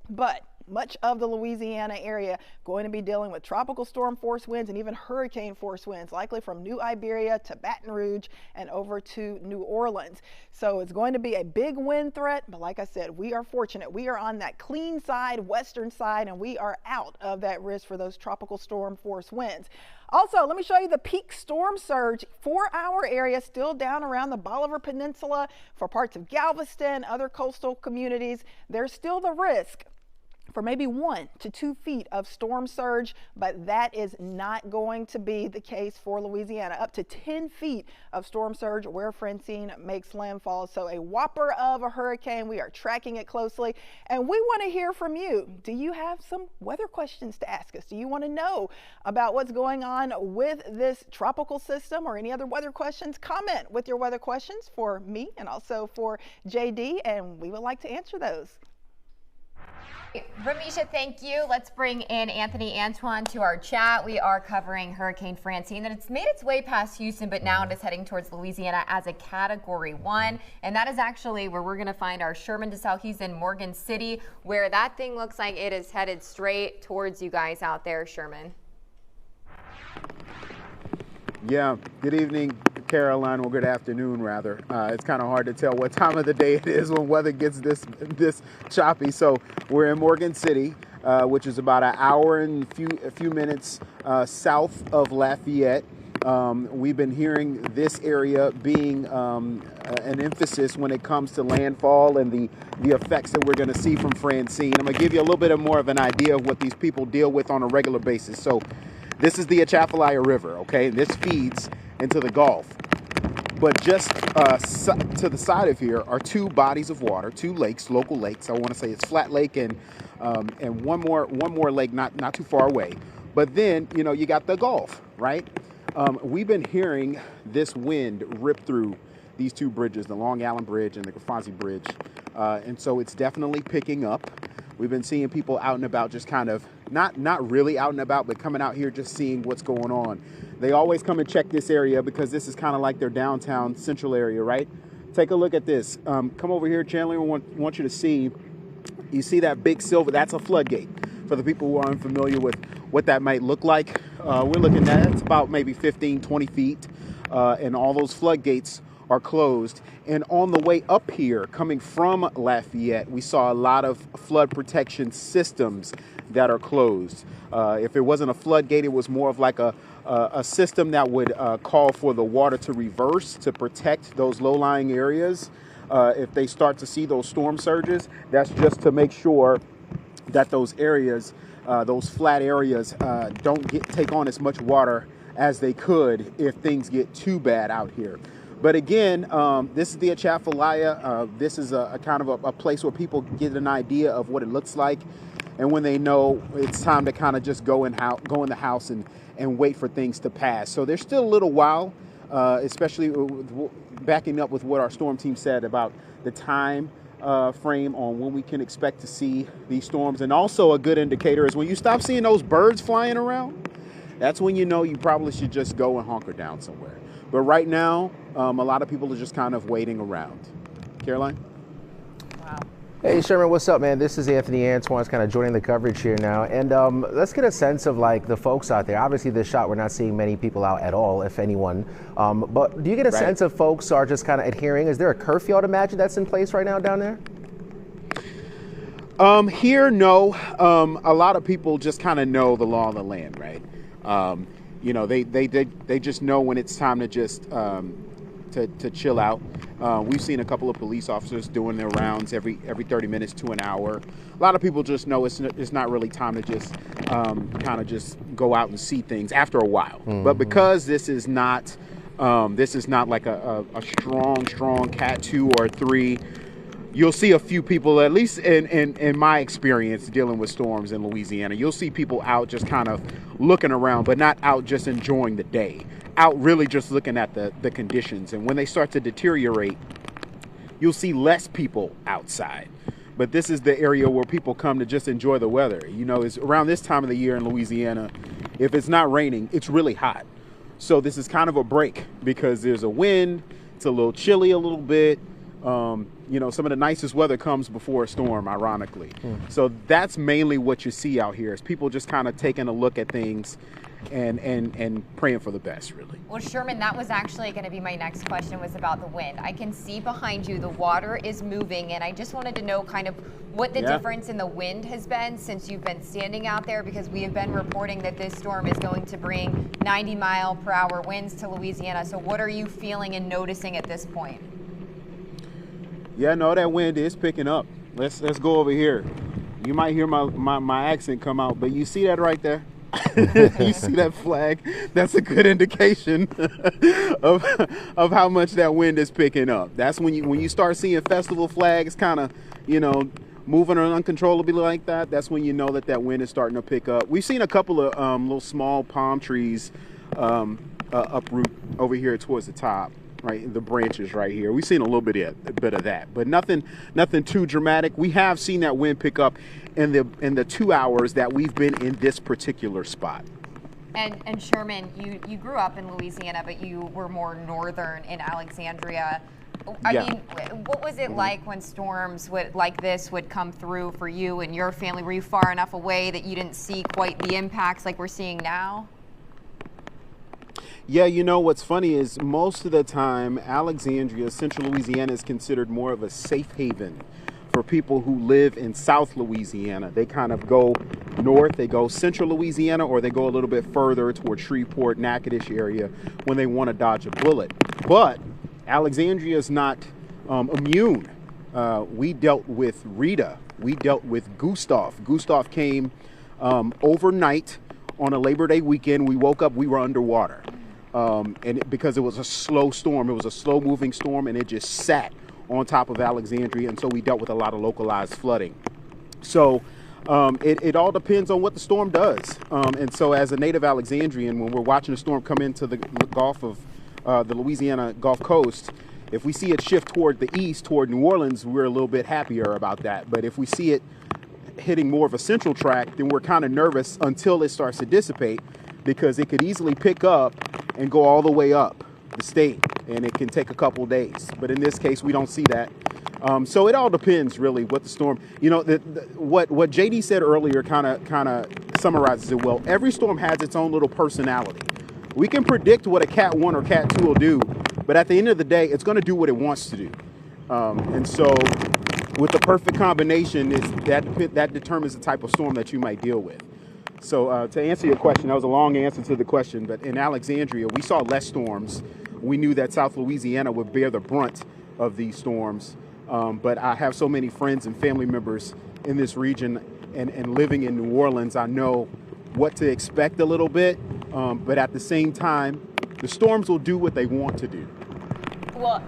But much of the Louisiana area going to be dealing with tropical storm force winds and even hurricane force winds, likely from New Iberia to Baton Rouge and over to New Orleans. So it's going to be a big wind threat, but like I said, we are fortunate. We are on that clean side, western side, and we are out of that risk for those tropical storm force winds. Also, let me show you the peak storm surge for our area, still down around the Bolivar Peninsula, for parts of Galveston, other coastal communities. There's still the risk for maybe 1 to 2 feet of storm surge, but that is not going to be the case for Louisiana. Up to 10 feet of storm surge where Francine makes landfall. So a whopper of a hurricane. We are tracking it closely, and we want to hear from you. Do you have some weather questions to ask us? Do you want to know about what's going on with this tropical system or any other weather questions? Comment with your weather questions for me and also for JD, and we would like to answer those. Ramisha, thank you. Let's bring in Anthony Antoine to our chat. We are covering Hurricane Francine, and it's made its way past Houston, but now it is heading towards Louisiana as a Category 1. And that is actually where we're going to find our Sherman DeSalle Houston Morgan City, where that thing looks like it is headed straight towards you guys out there, Sherman. Yeah, good evening, Caroline, or good afternoon, rather. It's kind of hard to tell what time of the day it is when weather gets this choppy. So we're in Morgan City, which is about an hour and a few minutes south of Lafayette. We've been hearing this area being an emphasis when it comes to landfall and the effects that we're going to see from Francine. I'm going to give you a little bit more of an idea of what these people deal with on a regular basis. So this is the Atchafalaya River, okay? This feeds into the Gulf. But just to the side of here are 2 bodies of water, 2 lakes, local lakes. I want to say it's Flat Lake and one more lake not too far away. But then, you know, you got the Gulf, right? We've been hearing this wind rip through these 2 bridges, the Long Island Bridge and the Francine Bridge. And so it's definitely picking up. We've been seeing people out and about, just kind of not really out and about, but coming out here just seeing what's going on. They always come and check this area because this is kind of like their downtown central area, right? Take a look at this. Come over here, Chandler. I want you to see. You see that big silver? That's a floodgate. For the people who are unfamiliar with what that might look like, we're looking at it's about maybe 15, 20 feet, and all those floodgates are closed. And on the way up here, coming from Lafayette, we saw a lot of flood protection systems that are closed. If it wasn't a floodgate, it was more of like a system that would call for the water to reverse to protect those low-lying areas. If they start to see those storm surges, that's just to make sure that those areas, those flat areas, don't take on as much water as they could if things get too bad out here. But again, this is the Atchafalaya. This is a kind of a place where people get an idea of what it looks like, and when they know it's time to kind of just go in the house and wait for things to pass. So there's still a little while, especially backing up with what our storm team said about the time frame on when we can expect to see these storms. And also a good indicator is when you stop seeing those birds flying around, that's when you know you probably should just go and hunker down somewhere. But right now, a lot of people are just kind of waiting around. Caroline? Wow. Hey Sherman, what's up, man? This is Anthony Antoine, kind of joining the coverage here now. And let's get a sense of like the folks out there. Obviously this shot, we're not seeing many people out at all, if anyone. But do you get a sense of folks are just kind of adhering? Is there a curfew, I'd imagine, that's in place right now down there? Here, no. A lot of people just kind of know the law of the land, right? You know, they just know when it's time to just to chill out. We've seen a couple of police officers doing their rounds every 30 minutes to an hour. A lot of people just know it's not really time to just kind of just go out and see things after a while. Mm-hmm. But because this is not like a strong Cat 2 or 3. You'll see a few people, at least in my experience dealing with storms in Louisiana, you'll see people out just kind of looking around, but not out just enjoying the day. Out really just looking at the conditions. And when they start to deteriorate, you'll see less people outside. But this is the area where people come to just enjoy the weather. You know, it's around this time of the year in Louisiana, if it's not raining, it's really hot. So this is kind of a break because there's a wind, it's a little chilly a little bit. You know, some of the nicest weather comes before a storm, ironically. So that's mainly what you see out here, is people just kind of taking a look at things and praying for the best, really. Well, Sherman, that was actually going to be my next question, was about the wind. I can see behind you the water is moving, and I just wanted to know kind of what the difference in the wind has been since you've been standing out there, because we have been reporting that this storm is going to bring 90-mile-per-hour winds to Louisiana. So what are you feeling and noticing at this point? Yeah, no, that wind is picking up. Let's go over here. You might hear my accent come out, but you see that right there? You see that flag? That's a good indication of how much that wind is picking up. That's when you start seeing festival flags kind of, you know, moving uncontrollably like that. That's when you know that wind is starting to pick up. We've seen a couple of little small palm trees uproot over here towards the top, right? The branches right here. We've seen a little bit of that, but nothing too dramatic. We have seen that wind pick up in the 2 hours that we've been in this particular spot. And Sherman, you grew up in Louisiana, but you were more northern in Alexandria. I mean, what was it like when storms like this would come through for you and your family? Were you far enough away that you didn't see quite the impacts like we're seeing now? Yeah, you know, what's funny is most of the time, Alexandria, central Louisiana, is considered more of a safe haven for people who live in South Louisiana. They kind of go north, they go central Louisiana, or they go a little bit further toward Shreveport, Natchitoches area when they want to dodge a bullet. But Alexandria is not immune. We dealt with Rita. We dealt with Gustav. Gustav came overnight on a Labor Day weekend. We woke up, we were underwater. Because it was a slow storm, it was a slow moving storm, and it just sat on top of Alexandria, and so we dealt with a lot of localized flooding. So it all depends on what the storm does. And so as a native Alexandrian, when we're watching a storm come into the Gulf of the Louisiana Gulf Coast, if we see it shift toward the east, toward New Orleans, we're a little bit happier about that. But if we see it hitting more of a central track, then we're kind of nervous until it starts to dissipate, because it could easily pick up and go all the way up the state, and it can take a couple days. But in this case, we don't see that. So it all depends, really, what the storm. You know, what JD said earlier kind of summarizes it well. Every storm has its own little personality. We can predict what a Cat 1 or Cat 2 will do, but at the end of the day, it's going to do what it wants to do. And so with the perfect combination, that determines the type of storm that you might deal with. So to answer your question, that was a long answer to the question, but in Alexandria, we saw less storms. We knew that South Louisiana would bear the brunt of these storms. But I have so many friends and family members in this region, and living in New Orleans, I know what to expect a little bit. But at the same time, the storms will do what they want to do. Well,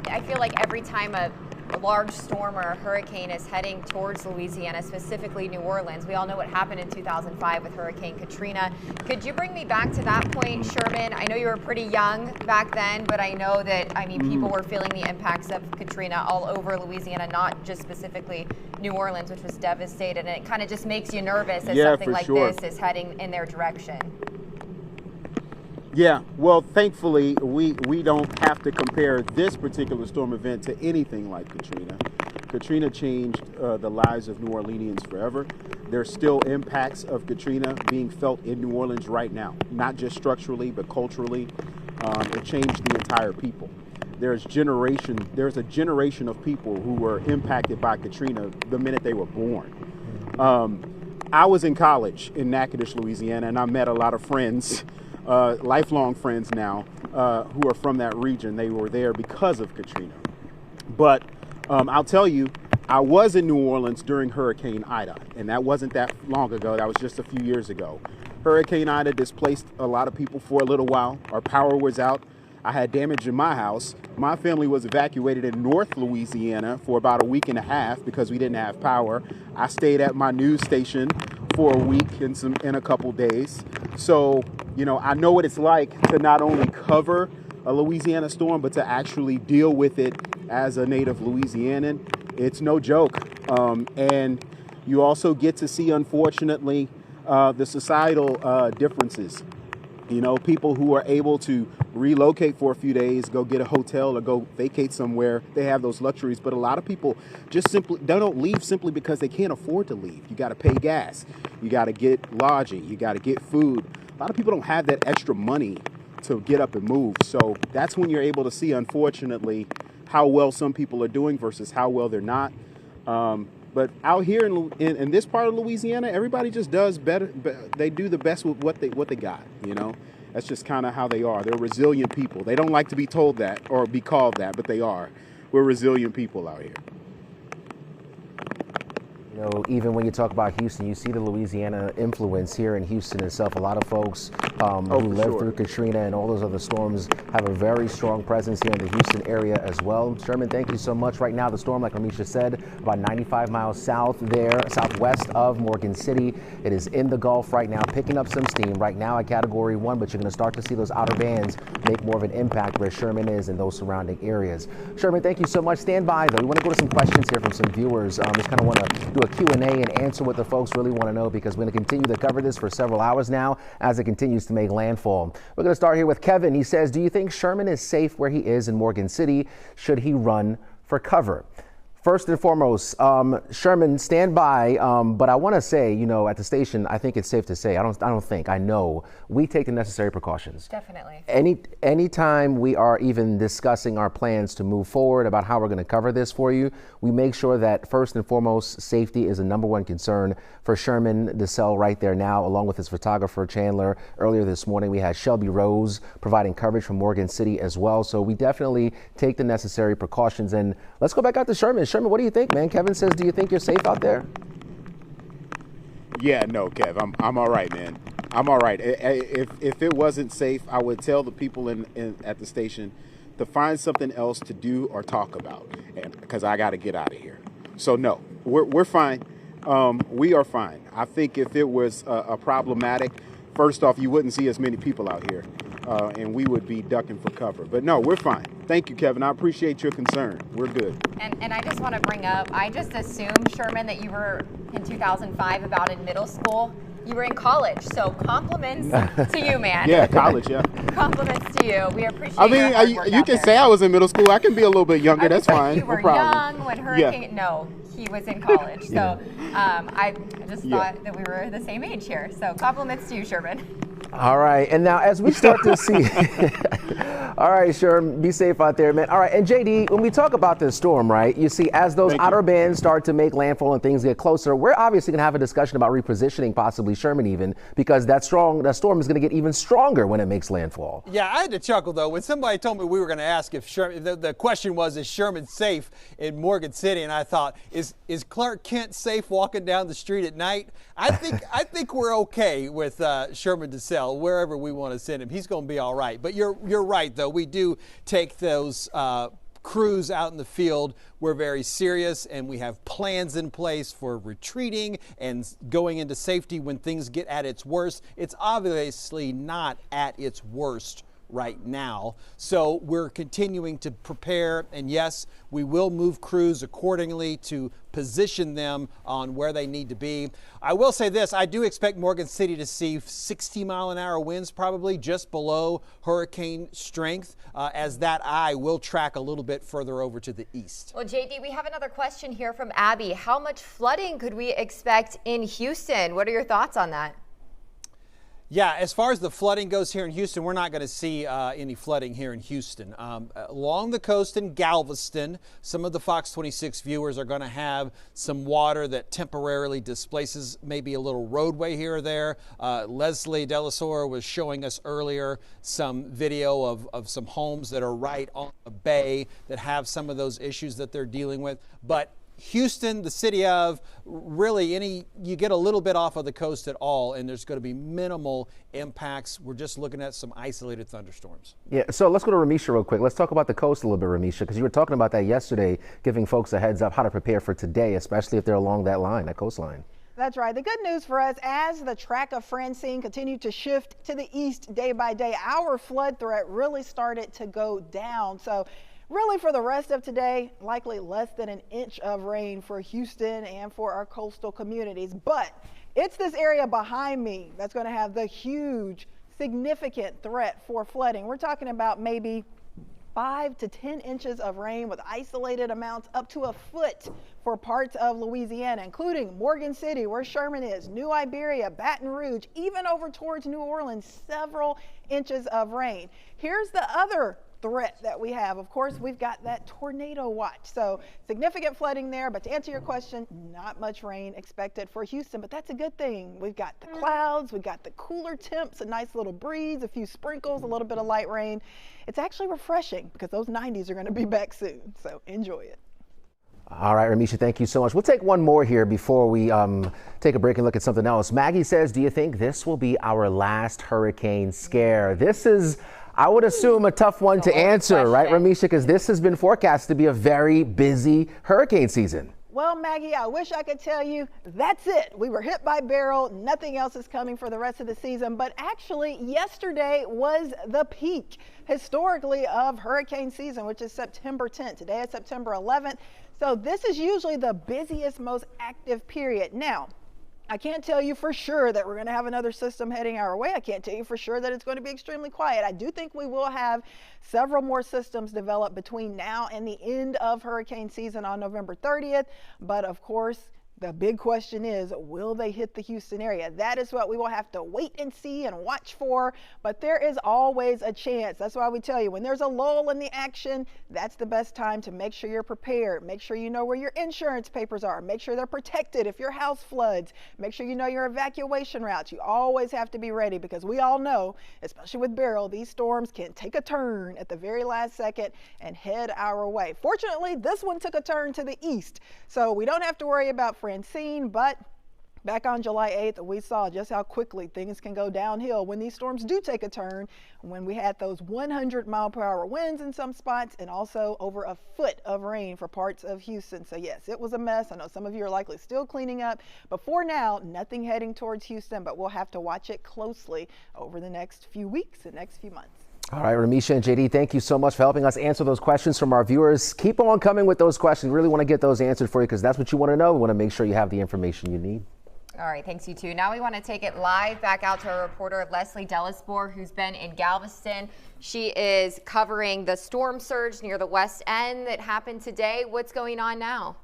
I feel like every time a large storm or a hurricane is heading towards Louisiana, specifically New Orleans, we all know what happened in 2005 with Hurricane Katrina. Could you bring me back to that point, Sherman? I know you were pretty young back then, but I know that, I mean, people were feeling the impacts of Katrina all over Louisiana, not just specifically New Orleans, which was devastated, and it kind of just makes you nervous as something like this is heading in their direction. Yeah, well, thankfully, we don't have to compare this particular storm event to anything like Katrina. Katrina changed the lives of New Orleanians forever. There's still impacts of Katrina being felt in New Orleans right now, not just structurally, but culturally. It changed the entire people. There's a generation of people who were impacted by Katrina the minute they were born. I was in college in Natchitoches, Louisiana, and I met a lot of friends, lifelong friends now, who are from that region. They were there because of Katrina. But I'll tell you, I was in New Orleans during Hurricane Ida, and that wasn't that long ago. That was just a few years ago. Hurricane Ida displaced a lot of people for a little while. Our power was out. I had damage in my house. My family was evacuated in North Louisiana for about a week and a half because we didn't have power. I stayed at my news station for a week and a couple days. So, you know, I know what it's like to not only cover a Louisiana storm, but to actually deal with it as a native Louisianan. It's no joke. And you also get to see, unfortunately, the societal differences. You know, people who are able to relocate for a few days, go get a hotel or go vacate somewhere. They have those luxuries, but a lot of people just simply don't leave simply because they can't afford to leave. You got to pay gas, you got to get lodging, you got to get food. A lot of people don't have that extra money to get up and move. So that's when you're able to see, unfortunately, how well some people are doing versus how well they're not. But out here in this part of Louisiana, everybody just does better. They do the best with what they got, you know. That's just kind of how they are. They're resilient people. They don't like to be told that or be called that, but they are. We're resilient people out here. You know, even when you talk about Houston, you see the Louisiana influence here in Houston itself. A lot of folks who lived through Katrina and all those other storms have a very strong presence here in the Houston area as well. Sherman, thank you so much. Right now, the storm, like Ramisha said, about 95 miles southwest of Morgan City. It is in the Gulf right now, picking up some steam. Right now at Category 1, but you're going to start to see those outer bands make more of an impact where Sherman is and those surrounding areas. Sherman, thank you so much. Stand by, though. We want to go to some questions here from some viewers. Just kind of want to do a Q&A and answer what the folks really want to know, because we're going to continue to cover this for several hours now as it continues to make landfall. We're going to start here with Kevin. He says, do you think Sherman is safe where he is in Morgan City? Should he run for cover? First and foremost, Sherman, stand by. But I want to say, you know, at the station, I think it's safe to say, I know we take the necessary precautions. Definitely. Anytime we are even discussing our plans to move forward about how we're going to cover this for you, we make sure that first and foremost, safety is a #1 concern for Sherman DeSalle right there now, along with his photographer, Chandler. Earlier this morning, we had Shelby Rose providing coverage from Morgan City as well. So we definitely take the necessary precautions. And let's go back out to Sherman. Sherman, what do you think, man? Kevin says, do you think you're safe out there? Yeah, no, Kev, I'm all right, man. I'm all right. If it wasn't safe, I would tell the people at the station to find something else to do or talk about, and because I got to get out of here. So no, we're fine. We are fine. I think if it was a problematic, first off, you wouldn't see as many people out here, and we would be ducking for cover. But no, we're fine. Thank you, Kevin. I appreciate your concern. We're good. And I just want to bring up, I just assumed, Sherman, that you were in 2005 about in middle school. You were in college, so compliments to you, man. Yeah, college, yeah. Compliments to you. We appreciate your hard work you out can there. say I was in middle school. I can be a little bit younger. That's fine. You were no problem. young when Hurricane. Yeah. No, he was in college. So I just thought that we were the same age here. So compliments to you, Sherman. All right, and now as we start to see, all right, Sherman, be safe out there, man. All right, and JD, when we talk about this storm, right, you see, as those outer bands start to make landfall and things get closer, we're obviously going to have a discussion about repositioning, possibly Sherman even, because that storm is going to get even stronger when it makes landfall. Yeah, I had to chuckle, though, when somebody told me we were going to ask if Sherman, the question was, is Sherman safe in Morgan City? And I thought, is Clark Kent safe walking down the street at night? I think we're okay with Sherman DeSalle. Wherever we want to send him, he's going to be all right. But you're right, though. We do take those crews out in the field. We're very serious, and we have plans in place for retreating and going into safety when things get at its worst. It's obviously not at its worst right now. So we're continuing to prepare, and yes, we will move crews accordingly to position them on where they need to be. I will say this, I do expect Morgan City to see 60-mile-an-hour winds, probably just below hurricane strength, as that eye will track a little bit further over to the east. Well, JD, we have another question here from Abby. How much flooding could we expect in Houston? What are your thoughts on that? Yeah, as far as the flooding goes here in Houston, we're not going to see any flooding here in Houston. Along the coast in Galveston, some of the Fox 26 viewers are going to have some water that temporarily displaces maybe a little roadway here or there. Leslie Delasore was showing us earlier some video of some homes that are right on the bay that have some of those issues that they're dealing with. But Houston, the city of, really you get a little bit off of the coast at all, and there's going to be minimal impacts. We're just looking at some isolated thunderstorms. Yeah, so let's go to Ramisha real quick. Let's talk about the coast a little bit, Ramisha, because you were talking about that yesterday, giving folks a heads up how to prepare for today, especially if they're along that line, that coastline. That's right. The good news for us, as the track of Francine continued to shift to the east day by day, our flood threat really started to go down. So really, for the rest of today, likely less than an inch of rain for Houston and for our coastal communities. But it's this area behind me that's going to have the huge significant threat for flooding. We're talking about maybe 5 to 10 inches of rain with isolated amounts up to a foot for parts of Louisiana, including Morgan City, where Sherman is, New Iberia, Baton Rouge, even over towards New Orleans, several inches of rain. Here's the other threat that we have. Of course, we've got that tornado watch. So significant flooding there, but to answer your question, not much rain expected for Houston, but that's a good thing. We've got the clouds, we've got the cooler temps, a nice little breeze, a few sprinkles, a little bit of light rain. It's actually refreshing because those 90s are going to be back soon. So enjoy it. All right, Ramisha, thank you so much. We'll take one more here before we take a break and look at something else. Maggie says, do you think this will be our last hurricane scare? This is, I would assume, a tough one to answer, right, Ramisha? Because this has been forecast to be a very busy hurricane season. Well, Maggie, I wish I could tell you that's it. We were hit by Beryl. Nothing else is coming for the rest of the season. But actually, yesterday was the peak historically of hurricane season, which is September 10th. Today is September 11th. So this is usually the busiest, most active period. Now, I can't tell you for sure that we're going to have another system heading our way. I can't tell you for sure that it's going to be extremely quiet. I do think we will have several more systems develop between now and the end of hurricane season on November 30th. But of course, the big question is, will they hit the Houston area? That is what we will have to wait and see and watch for, but there is always a chance. That's why we tell you, when there's a lull in the action, that's the best time to make sure you're prepared. Make sure you know where your insurance papers are. Make sure they're protected if your house floods. Make sure you know your evacuation routes. You always have to be ready because we all know, especially with Beryl, these storms can take a turn at the very last second and head our way. Fortunately, this one took a turn to the east, so we don't have to worry about Francine, but back on July 8th, we saw just how quickly things can go downhill when these storms do take a turn, when we had those 100-mile-per-hour winds in some spots and also over a foot of rain for parts of Houston. So yes, it was a mess. I know some of you are likely still cleaning up, but for now, nothing heading towards Houston, but we'll have to watch it closely over the next few weeks and next few months. All right, Ramisha and JD, thank you so much for helping us answer those questions from our viewers. Keep on coming with those questions. We really want to get those answered for you because that's what you want to know. We want to make sure you have the information you need. All right, thanks you too. Now we want to take it live back out to our reporter Leslie Delisbour, who's been in Galveston. She is covering the storm surge near the West End that happened today. What's going on now?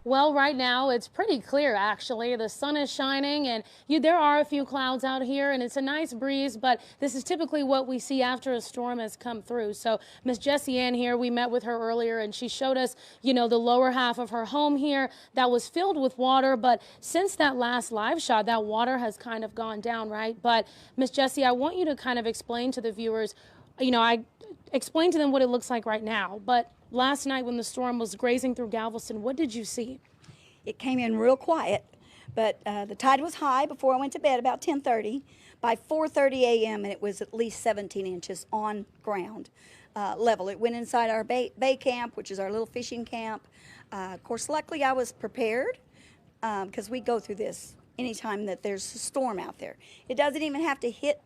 Well, right now it's pretty clear, actually. The sun is shining and there are a few clouds out here and it's a nice breeze, but this is typically what we see after a storm has come through. So Miss Jessie Ann here, we met with her earlier and she showed us, the lower half of her home here that was filled with water. But since that last live shot, that water has kind of gone down, right? But Miss Jessie, I want you to kind of explain to the viewers, I explained to them what it looks like right now, but last night when the storm was grazing through Galveston, what did you see? It came in real quiet, but the tide was high before I went to bed, about 10:30. By 4:30 a.m., and it was at least 17 inches on ground level. It went inside our bay camp, which is our little fishing camp. Of course, luckily I was prepared because we go through this anytime that there's a storm out there. It doesn't even have to hit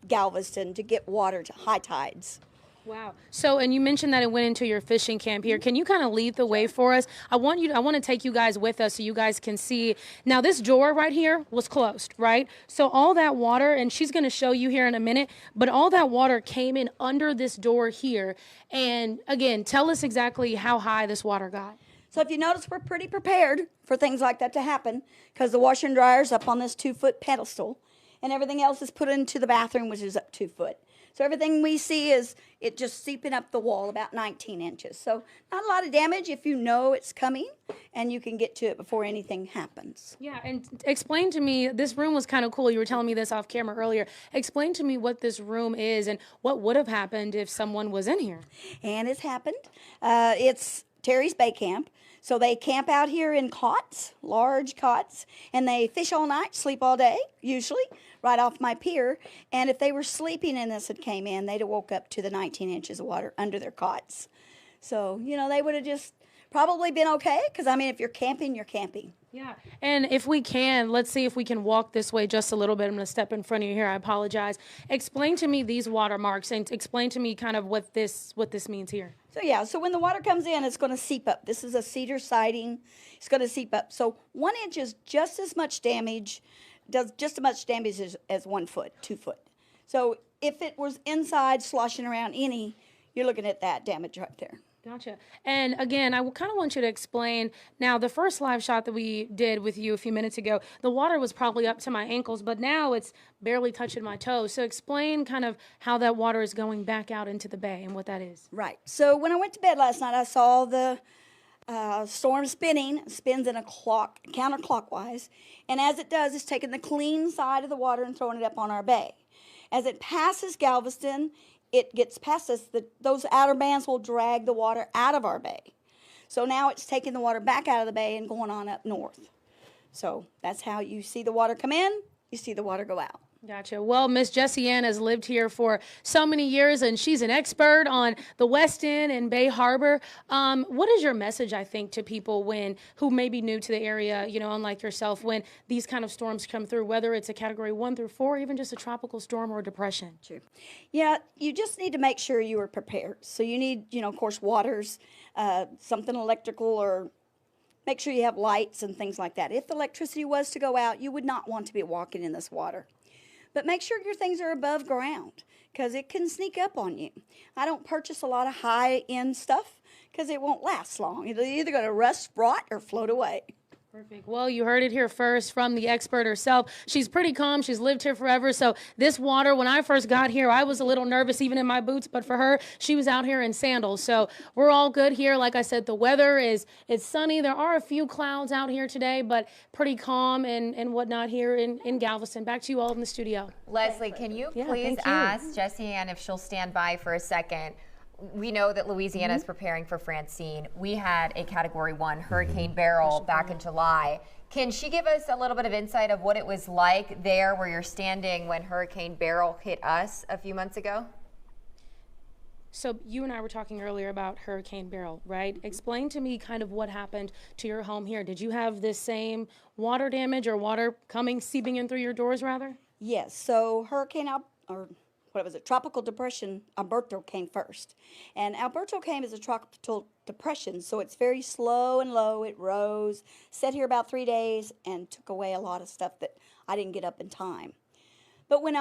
Galveston to get water to high tides. Wow. So, and you mentioned that it went into your fishing camp here. Can you kind of lead the way for us? I want to take you guys with us so you guys can see. Now, this door right here was closed, right? So all that water, and she's going to show you here in a minute, but all that water came in under this door here. And again, tell us exactly how high this water got. So if you notice, we're pretty prepared for things like that to happen because the washer and dryer's up on this 2-foot pedestal and everything else is put into the bathroom, which is up 2 foot. So everything we see is it just seeping up the wall about 19 inches. So not a lot of damage if you know it's coming and you can get to it before anything happens. Yeah, and explain to me, this room was kind of cool. You were telling me this off camera earlier. Explain to me what this room is and what would have happened if someone was in here. And it's happened. It's Terry's Bay Camp. So they camp out here in cots, large cots, and they fish all night, sleep all day, usually, right off my pier. And if they were sleeping and this had came in, they'd have woke up to the 19 inches of water under their cots. So, they would have just probably been okay, because, if you're camping, you're camping. Yeah, and if we can, let's see if we can walk this way just a little bit. I'm going to step in front of you here. I apologize. Explain to me these watermarks and explain to me kind of what this means here. So when the water comes in, it's going to seep up. This is a cedar siding. It's going to seep up. So 1 inch is just as much damage does just as much damage as 1 foot, 2 foot. So if it was inside sloshing around you're looking at that damage right there. Gotcha. And again, I kind of want you to explain now, the first live shot that we did with you a few minutes ago, the water was probably up to my ankles, but now it's barely touching my toes. So explain kind of how that water is going back out into the bay and what that is. Right. So when I went to bed last night, I saw the storm spins in a counterclockwise. And as it does, it's taking the clean side of the water and throwing it up on our bay. As it passes Galveston, it gets past us, those outer bands will drag the water out of our bay. So now it's taking the water back out of the bay and going on up north. So that's how you see the water come in, you see the water go out. Gotcha. Well, Miss Jessie Ann has lived here for so many years, and she's an expert on the West End and Bay Harbor. What is your message, I think, to people who may be new to the area, unlike yourself, when these kind of storms come through, whether it's a Category 1 through 4, or even just a tropical storm or depression? True. Yeah, you just need to make sure you are prepared. So you need, of course, waters, something electrical, or make sure you have lights and things like that. If the electricity was to go out, you would not want to be walking in this water. But make sure your things are above ground because it can sneak up on you. I don't purchase a lot of high-end stuff because it won't last long. It'll either going to rust, rot, or float away. Perfect. Well, you heard it here first from the expert herself. She's pretty calm. She's lived here forever. So this water, when I first got here, I was a little nervous even in my boots. But for her, she was out here in sandals. So we're all good here. Like I said, the weather it's sunny. There are a few clouds out here today, but pretty calm and whatnot here in Galveston. Back to you all in the studio. Leslie, can you please ask Jessie Ann if she'll stand by for a second? We know that Louisiana is preparing for Francine. We had a Category 1 Hurricane Beryl back in July. Can she give us a little bit of insight of what it was like there where you're standing when Hurricane Beryl hit us a few months ago? So you and I were talking earlier about Hurricane Beryl, right? Explain to me kind of what happened to your home here. Did you have this same water damage or water seeping in through your doors rather? Yes, so Tropical Depression, Alberto came first. And Alberto came as a tropical depression, so it's very slow and low. It rose, sat here about 3 days, and took away a lot of stuff that I didn't get up in time. But when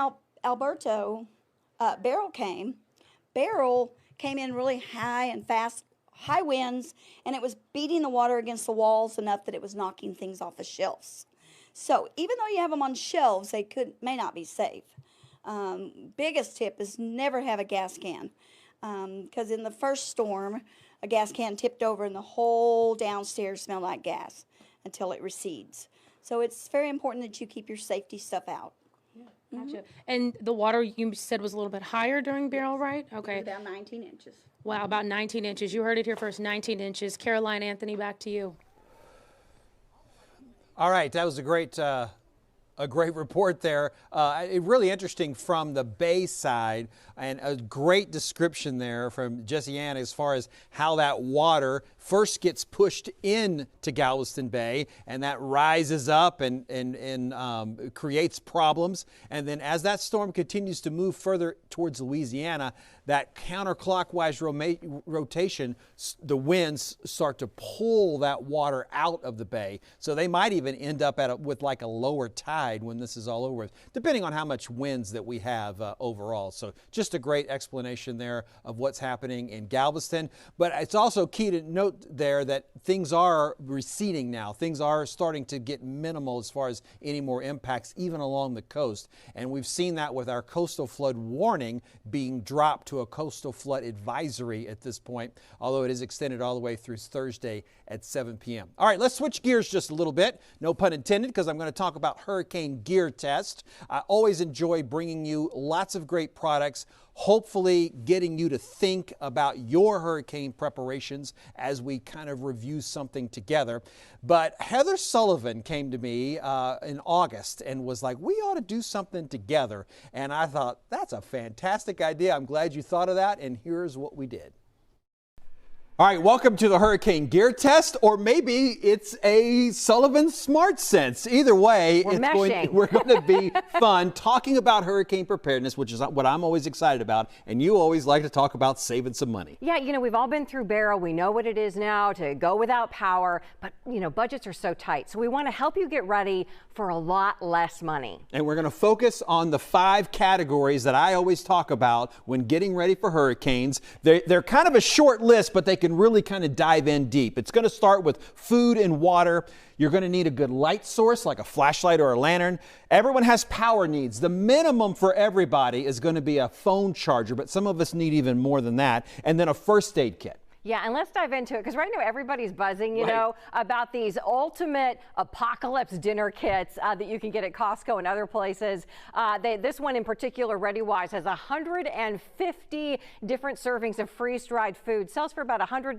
Beryl came in really high and fast, high winds, and it was beating the water against the walls enough that it was knocking things off the shelves. So even though you have them on shelves, they may not be safe. Biggest tip is never have a gas can because in the first storm, a gas can tipped over and the whole downstairs smelled like gas until it recedes. So it's very important that you keep your safety stuff out. Yeah, gotcha. And the water you said was a little bit higher during Beryl, right? Okay. About 19 inches. Wow, about 19 inches. You heard it here first, 19 inches. Caroline, Anthony, back to you. All right, that was a great report there. Really interesting from the bay side, and a great description there from Jessie Ann as far as how that water first gets pushed into Galveston Bay, and that rises up and creates problems. And then as that storm continues to move further towards Louisiana, that counterclockwise rotation, the winds start to pull that water out of the bay. So they might even end up with like a lower tide when this is all over, depending on how much winds that we have overall. So just a great explanation there of what's happening in Galveston. But it's also key to note there that things are receding now. Things are starting to get minimal as far as any more impacts, even along the coast. And we've seen that with our coastal flood warning being dropped to a coastal flood advisory at this point, although it is extended all the way through Thursday at 7 p.m. All right, let's switch gears just a little bit. No pun intended, because I'm going to talk about Hurricane Gear Test. I always enjoy bringing you lots of great products, hopefully getting you to think about your hurricane preparations as we kind of review something together. But Heather Sullivan came to me in August and was like, we ought to do something together. And I thought, that's a fantastic idea. I'm glad you thought of that, and here's what we did. All right, welcome to the Hurricane Gear Test, or maybe it's a Sullivan Smart Sense. Either way, we're going to be fun talking about hurricane preparedness, which is what I'm always excited about, and you always like to talk about saving some money. Yeah, you know, we've all been through Beryl. We know what it is now to go without power, but, you know, budgets are so tight. So we want to help you get ready for a lot less money. And we're going to focus on the 5 categories that I always talk about when getting ready for hurricanes. They're kind of a short list, but they can really kind of dive in deep. It's going to start with food and water. You're going to need a good light source like a flashlight or a lantern. Everyone has power needs. The minimum for everybody is going to be a phone charger, but some of us need even more than that. And then a first aid kit. Yeah, and let's dive into it, because right now everybody's buzzing, you know, about these ultimate apocalypse dinner kits that you can get at Costco and other places. This one in particular, ReadyWise, has 150 different servings of freeze-dried food. Sells for about $100.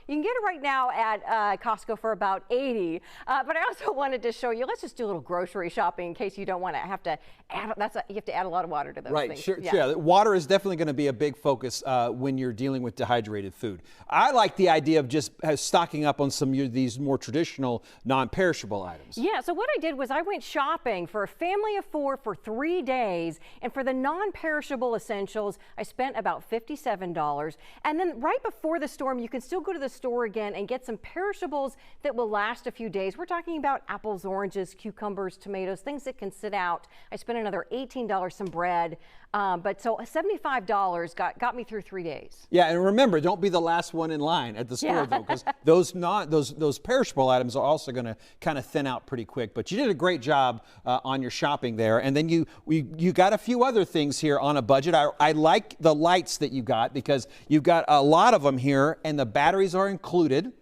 You can get it right now at Costco for about $80. But I also wanted to show you, let's just do a little grocery shopping in case you don't want to have to add, you have to add a lot of water to those things. Sure, yeah. Water is definitely going to be a big focus when you're dealing with dehydrated food. I like the idea of just stocking up on some of these more traditional non-perishable items. Yeah, so what I did was I went shopping for a family of 4 for 3 days, and for the non-perishable essentials, I spent about $57. And then right before the storm, you can still go to the store again and get some perishables that will last a few days. We're talking about apples, oranges, cucumbers, tomatoes, things that can sit out. I spent another $18, some bread. But so $75 got me through 3 days. Yeah, and remember, don't be the last one in line at the store, though, because those perishable items are also going to kind of thin out pretty quick. But you did a great job on your shopping there, and then you got a few other things here on a budget. I like the lights that you got, because you've got a lot of them here, and the batteries are included.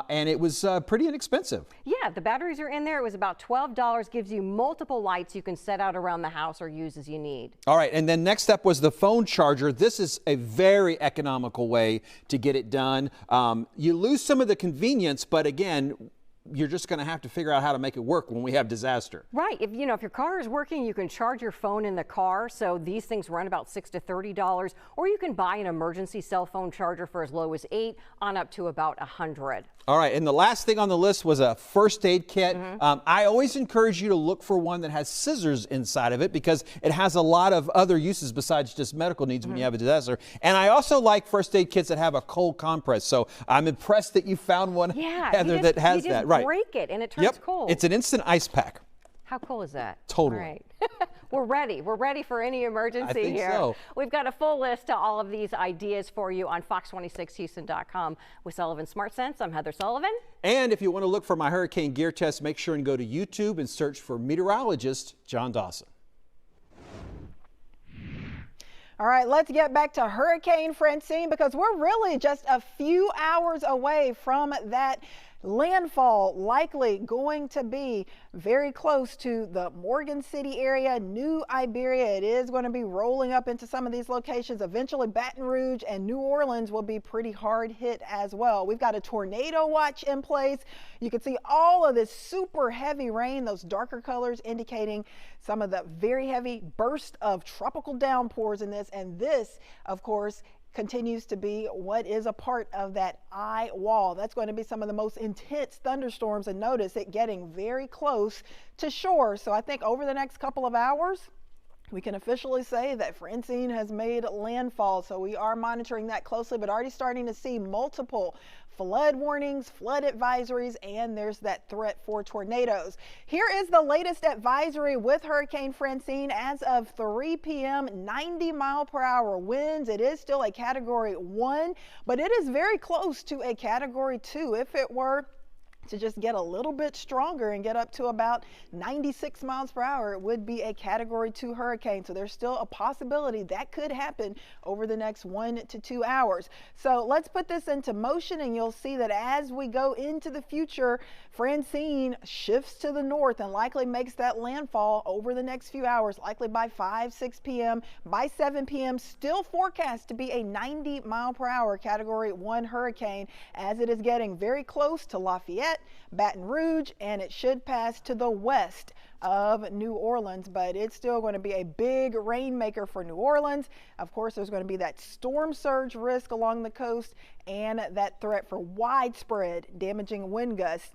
And it was pretty inexpensive. Yeah, the batteries are in there. It was about $12. Gives you multiple lights you can set out around the house or use as you need. All right, and then next up was the phone charger. This is a very economical way to get it done. You lose some of the convenience, but again, you're just going to have to figure out how to make it work when we have disaster. Right. If your car is working, you can charge your phone in the car. So these things run about $6 to $30, or you can buy an emergency cell phone charger for as low as $8 on up to about $100. All right, and the last thing on the list was a first aid kit. I always encourage you to look for one that has scissors inside of it, because it has a lot of other uses besides just medical needs when you have a disaster. And I also like first aid kits that have a cold compress. So I'm impressed that you found one, Heather, that has that. Right. Break it and it turns cold. It's an instant ice pack. How cool is that? Totally. All right. We're ready. We're ready for any emergency I think here. So. We've got a full list of all of these ideas for you on Fox26Houston.com with Sullivan Smart Sense. I'm Heather Sullivan. And if you want to look for my hurricane gear test, make sure and go to YouTube and search for meteorologist John Dawson. All right, let's get back to Hurricane Francine, because we're really just a few hours away from that landfall, likely going to be very close to the Morgan City area, New Iberia. It is going to be rolling up into some of these locations. Eventually, Baton Rouge and New Orleans will be pretty hard hit as well. We've got a tornado watch in place. You can see all of this super heavy rain, those darker colors indicating some of the very heavy burst of tropical downpours in this. And this, of course, continues to be what is a part of that eye wall. That's going to be some of the most intense thunderstorms, and notice it getting very close to shore. So I think over the next couple of hours, we can officially say that Francine has made landfall. So we are monitoring that closely, but already starting to see multiple flood warnings, flood advisories, and there's that threat for tornadoes. Here is the latest advisory with Hurricane Francine. As of 3 p.m., 90-mile-per-hour winds. It is still a Category 1, but it is very close to a Category 2. If it were to just get a little bit stronger and get up to about 96 miles per hour, it would be a Category 2 hurricane. So there's still a possibility that could happen over the next 1 to 2 hours. So let's put this into motion, and you'll see that as we go into the future, Francine shifts to the north and likely makes that landfall over the next few hours, likely by 5, 6 p.m. By 7 p.m., still forecast to be a 90-mile-per-hour Category 1 hurricane, as it is getting very close to Lafayette, that, Baton Rouge, and it should pass to the west of New Orleans, but it's still going to be a big rainmaker for New Orleans. Of course, there's going to be that storm surge risk along the coast and that threat for widespread damaging wind gusts,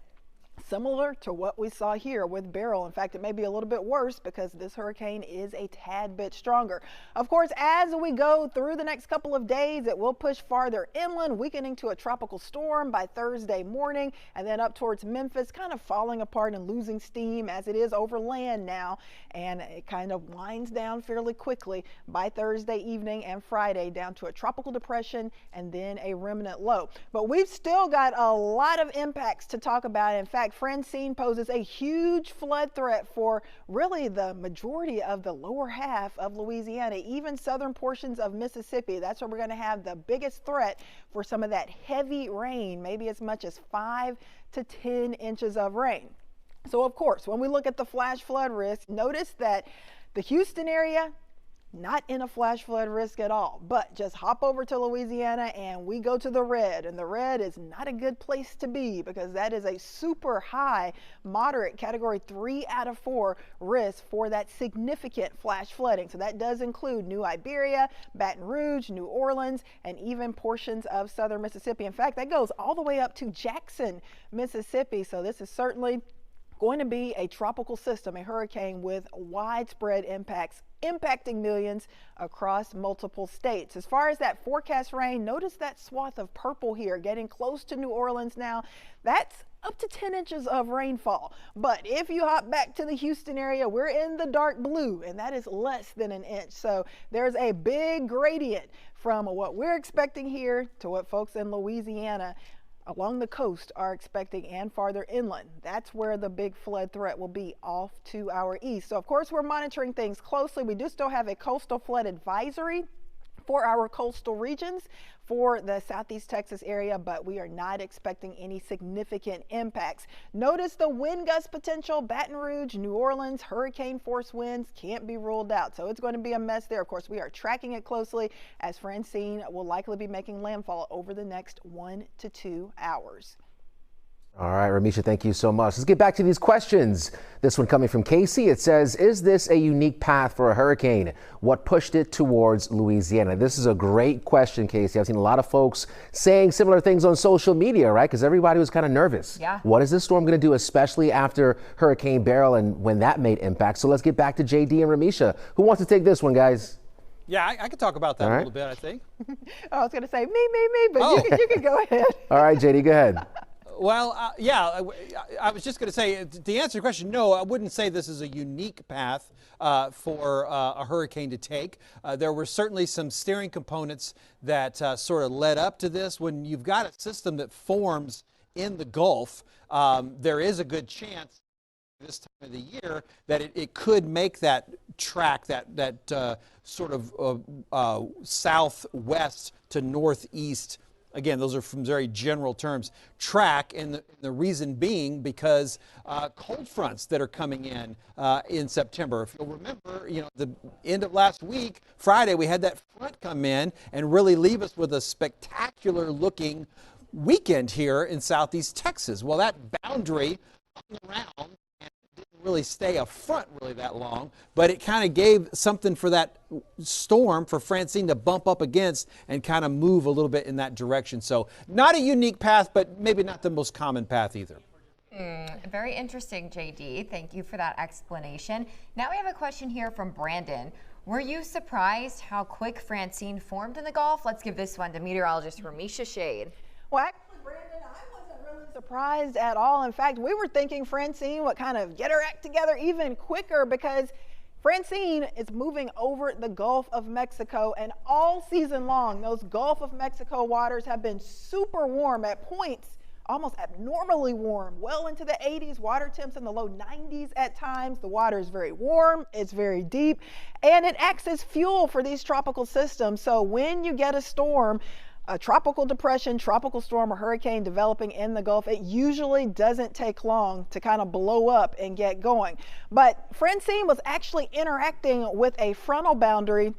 similar to what we saw here with Beryl. In fact, it may be a little bit worse because this hurricane is a tad bit stronger. Of course, as we go through the next couple of days, it will push farther inland, weakening to a tropical storm by Thursday morning, and then up towards Memphis, kind of falling apart and losing steam as it is over land now, and it kind of winds down fairly quickly by Thursday evening and Friday down to a tropical depression and then a remnant low. But we've still got a lot of impacts to talk about. In fact, Francine poses a huge flood threat for really the majority of the lower half of Louisiana, even southern portions of Mississippi. That's where we're going to have the biggest threat for some of that heavy rain, maybe as much as 5 to 10 inches of rain. So of course, when we look at the flash flood risk, notice that the Houston area, not in a flash flood risk at all, but just hop over to Louisiana and we go to the red, and the red is not a good place to be because that is a super high, moderate category 3 out of 4 risk for that significant flash flooding. So that does include New Iberia, Baton Rouge, New Orleans, and even portions of southern Mississippi. In fact, that goes all the way up to Jackson, Mississippi. So this is certainly going to be a tropical system, a hurricane with widespread impacts, impacting millions across multiple states. As far as that forecast rain, notice that swath of purple here getting close to New Orleans now. That's up to 10 inches of rainfall. But if you hop back to the Houston area, we're in the dark blue, and that is less than an inch. So there's a big gradient from what we're expecting here to what folks in Louisiana along the coast are expecting and farther inland. That's where the big flood threat will be, off to our east. So of course we're monitoring things closely. We do still have a coastal flood advisory for our coastal regions for the southeast Texas area, but we are not expecting any significant impacts. Notice the wind gust potential, Baton Rouge, New Orleans, hurricane force winds can't be ruled out. So it's going to be a mess there. Of course, we are tracking it closely as Francine will likely be making landfall over the next 1 to 2 hours. All right, Ramisha, thank you so much. Let's get back to these questions. This one coming from Casey. It says, is this a unique path for a hurricane? What pushed it towards Louisiana? This is a great question, Casey. I've seen a lot of folks saying similar things on social media, right? Because everybody was kind of nervous. Yeah. What is this storm going to do, especially after Hurricane Beryl and when that made impact? So let's get back to JD and Ramisha. Who wants to take this one, guys? Yeah, I could talk about that a little bit, I think. I was going to say me, but you can go ahead. All right, JD, go ahead. Well, yeah, I was just going to say, to answer your question, no, I wouldn't say this is a unique path for a hurricane to take. There were certainly some steering components that sort of led up to this. When you've got a system that forms in the Gulf, there is a good chance this time of the year that it could make that track, that sort of southwest to northeast. Again, those are from very general terms, track, and the reason being because cold fronts that are coming in September. If you'll remember, the end of last week, Friday, we had that front come in and really leave us with a spectacular looking weekend here in southeast Texas. Well, that boundary hung around and didn't really stay a front really that long, but it kind of gave something for that storm, for Francine to bump up against and kind of move a little bit in that direction. So not a unique path, but maybe not the most common path either. Very interesting, JD. Thank you for that explanation. Now we have a question here from Brandon. Were you surprised how quick Francine formed in the Gulf? Let's give this one to meteorologist Ramisha Shade. Well, actually, Brandon, I wasn't really surprised at all. In fact, we were thinking Francine would kind of get her act together even quicker because Francine is moving over the Gulf of Mexico, and all season long, those Gulf of Mexico waters have been super warm at points, almost abnormally warm, well into the 80s, water temps in the low 90s at times. The water is very warm, it's very deep, and it acts as fuel for these tropical systems. So when you get a storm, a tropical depression, tropical storm, or hurricane developing in the Gulf, it usually doesn't take long to kind of blow up and get going. But Francine was actually interacting with a frontal boundary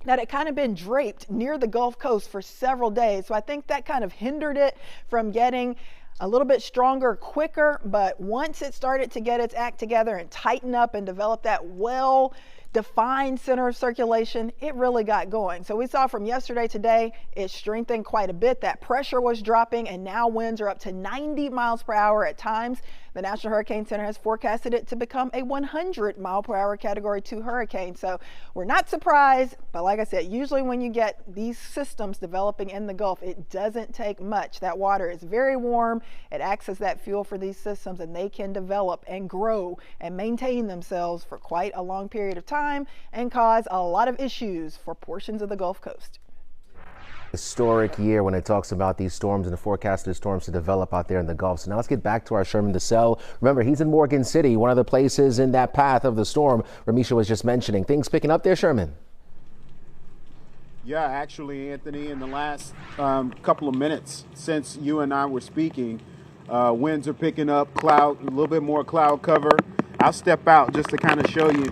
that had kind of been draped near the Gulf Coast for several days. So I think that kind of hindered it from getting a little bit stronger quicker. But once it started to get its act together and tighten up and develop that well-defined center of circulation, it really got going. So we saw from yesterday to today, it strengthened quite a bit. That pressure was dropping, and now winds are up to 90 miles per hour at times. The National Hurricane Center has forecasted it to become a 100 mile per hour Category 2 hurricane. So we're not surprised, but like I said, usually when you get these systems developing in the Gulf, it doesn't take much. That water is very warm. It acts as that fuel for these systems, and they can develop and grow and maintain themselves for quite a long period of time and cause a lot of issues for portions of the Gulf Coast. Historic year when it talks about these storms and the forecasted storms to develop out there in the Gulf. So now let's get back to our Sherman DeSalle. Remember, he's in Morgan City, one of the places in that path of the storm Ramisha was just mentioning. Things picking up there, Sherman? Yeah, actually, Anthony, in the last couple of minutes since you and I were speaking, winds are picking up, a little bit more cloud cover. I'll step out just to kind of show you.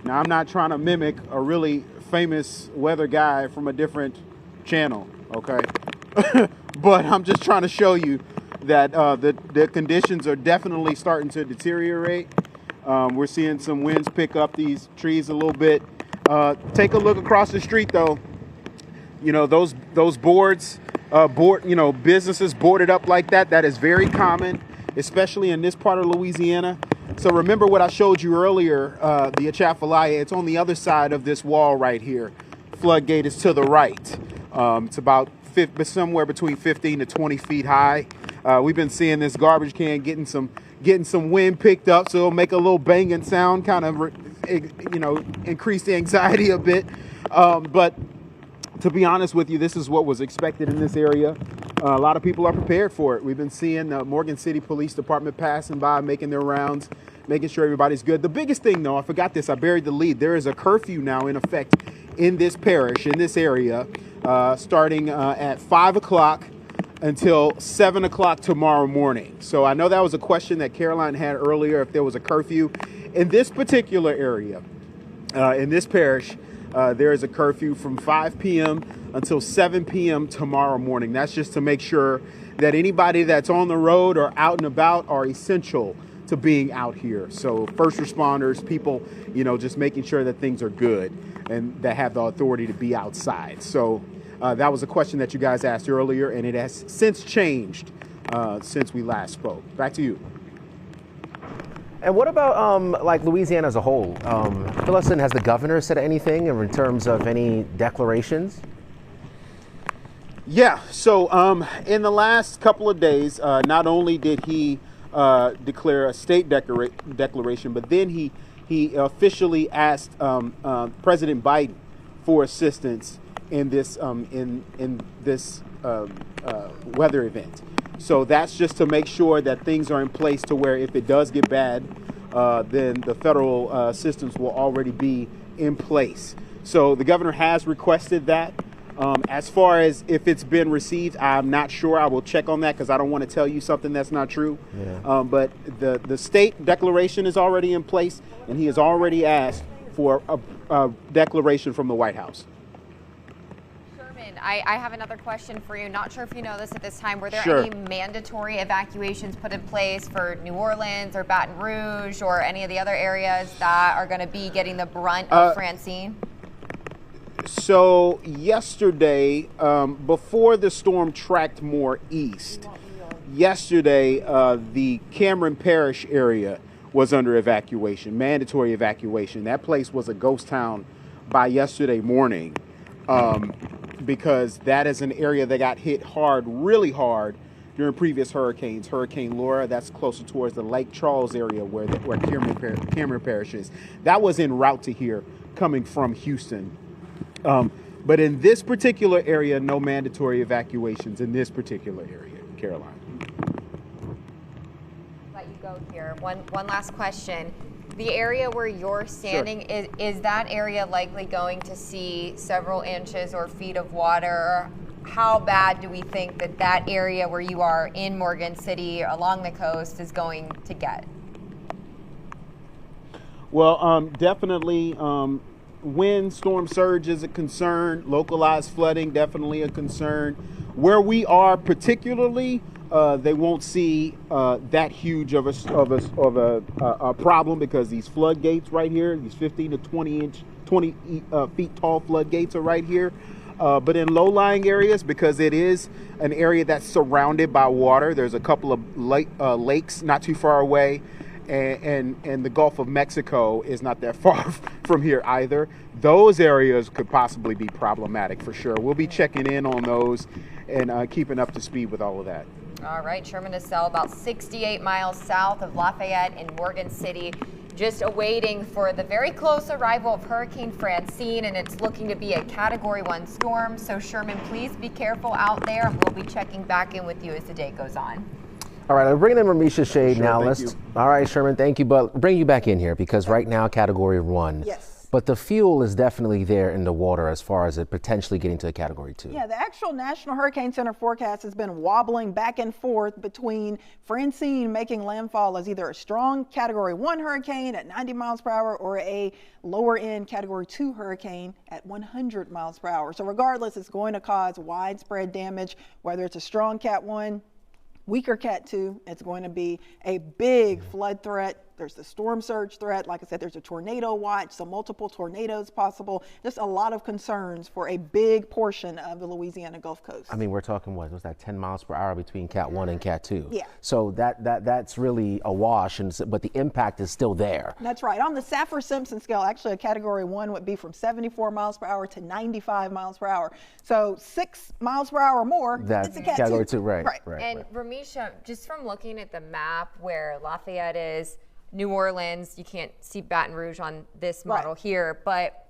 Now, I'm not trying to mimic a really famous weather guy from a different channel, okay? But I'm just trying to show you that the conditions are definitely starting to deteriorate. We're seeing some winds pick up these trees a little bit. Take a look across the street, though. You know, those boards, businesses boarded up like that. That is very common, especially in this part of Louisiana. So remember what I showed you earlier, the Atchafalaya. It's on the other side of this wall right here. Floodgate is to the right. It's about somewhere between 15 to 20 feet high. We've been seeing this garbage can getting some wind picked up, so it'll make a little banging sound, kind of, increase the anxiety a bit. But to be honest with you, this is what was expected in this area. A lot of people are prepared for it. We've been seeing the Morgan City Police Department passing by, making their rounds, making sure everybody's good. The biggest thing, though, I forgot this, I buried the lead. There is a curfew now in effect in this parish, in this area, starting at 5 o'clock until 7 o'clock tomorrow morning. So I know that was a question that Caroline had earlier, if there was a curfew. In this particular area, in this parish, there is a curfew from 5 p.m. until 7 p.m. tomorrow morning. That's just to make sure that anybody that's on the road or out and about are essential to being out here. So first responders, people, just making sure that things are good and that have the authority to be outside. So that was a question that you guys asked earlier, and it has since changed since we last spoke. Back to you. And what about like Louisiana as a whole? Listen, has the governor said anything in terms of any declarations? Yeah, so in the last couple of days, not only did he declare a state declaration, but then he officially asked President Biden for assistance in this weather event. So that's just to make sure that things are in place to where if it does get bad, then the federal systems will already be in place. So the governor has requested that. As far as if it's been received, I'm not sure. I will check on that because I don't want to tell you something that's not true. Yeah. But the state declaration is already in place, and he has already asked for a declaration from the White House. I have another question for you. Not sure if you know this at this time. Were there Sure. any mandatory evacuations put in place for New Orleans or Baton Rouge or any of the other areas that are going to be getting the brunt of Francine? So yesterday, before the storm tracked more east, yesterday the Cameron Parish area was under evacuation, mandatory evacuation. That place was a ghost town by yesterday morning. Because that is an area that got hit hard, really hard, during previous hurricanes. Hurricane Laura, that's closer towards the Lake Charles area where Cameron Parish is. That was en route to here, coming from Houston. But in this particular area, no mandatory evacuations in this particular area, Caroline. Let you go here. One last question. The area where you're standing, sure. is that area likely going to see several inches or feet of water? How bad do we think that area where you are in Morgan City along the coast is going to get? Well, definitely wind, storm surge is a concern. Localized flooding, definitely a concern. Where we are particularly, they won't see that huge of a problem because these floodgates right here, these 15 to 20 feet tall floodgates are right here. But in low-lying areas, because it is an area that's surrounded by water, there's a couple of lakes not too far away, and the Gulf of Mexico is not that far from here either. Those areas could possibly be problematic for sure. We'll be checking in on those and keeping up to speed with all of that. All right, Sherman to Sell, about 68 miles south of Lafayette in Morgan City, just awaiting for the very close arrival of Hurricane Francine, and it's looking to be a Category 1 storm. So Sherman, please be careful out there, and we'll be checking back in with you as the day goes on. All right, I'm bringing in Ramisha Shade sure, now. Thank you. All right, Sherman, thank you. But bring you back in here because right now, Category 1. Yes. But the fuel is definitely there in the water as far as it potentially getting to a Category 2. Yeah, the actual National Hurricane Center forecast has been wobbling back and forth between Francine making landfall as either a strong Category 1 hurricane at 90 miles per hour or a lower end Category 2 hurricane at 100 miles per hour. So regardless, it's going to cause widespread damage, whether it's a strong Cat 1, weaker Cat 2, it's going to be a big flood threat. There's the storm surge threat. Like I said, there's a tornado watch, so multiple tornadoes possible. Just a lot of concerns for a big portion of the Louisiana Gulf Coast. I mean, we're talking, what was that, 10 miles per hour between Cat 1 and Cat 2? Yeah. So that's really a wash, but the impact is still there. That's right. On the Saffir-Simpson scale, actually a Category 1 would be from 74 miles per hour to 95 miles per hour. So 6 miles per hour more, That's it's a Cat Category 2. 2, right. And Ramisha, just from looking at the map where Lafayette is, New Orleans, you can't see Baton Rouge on this model here, but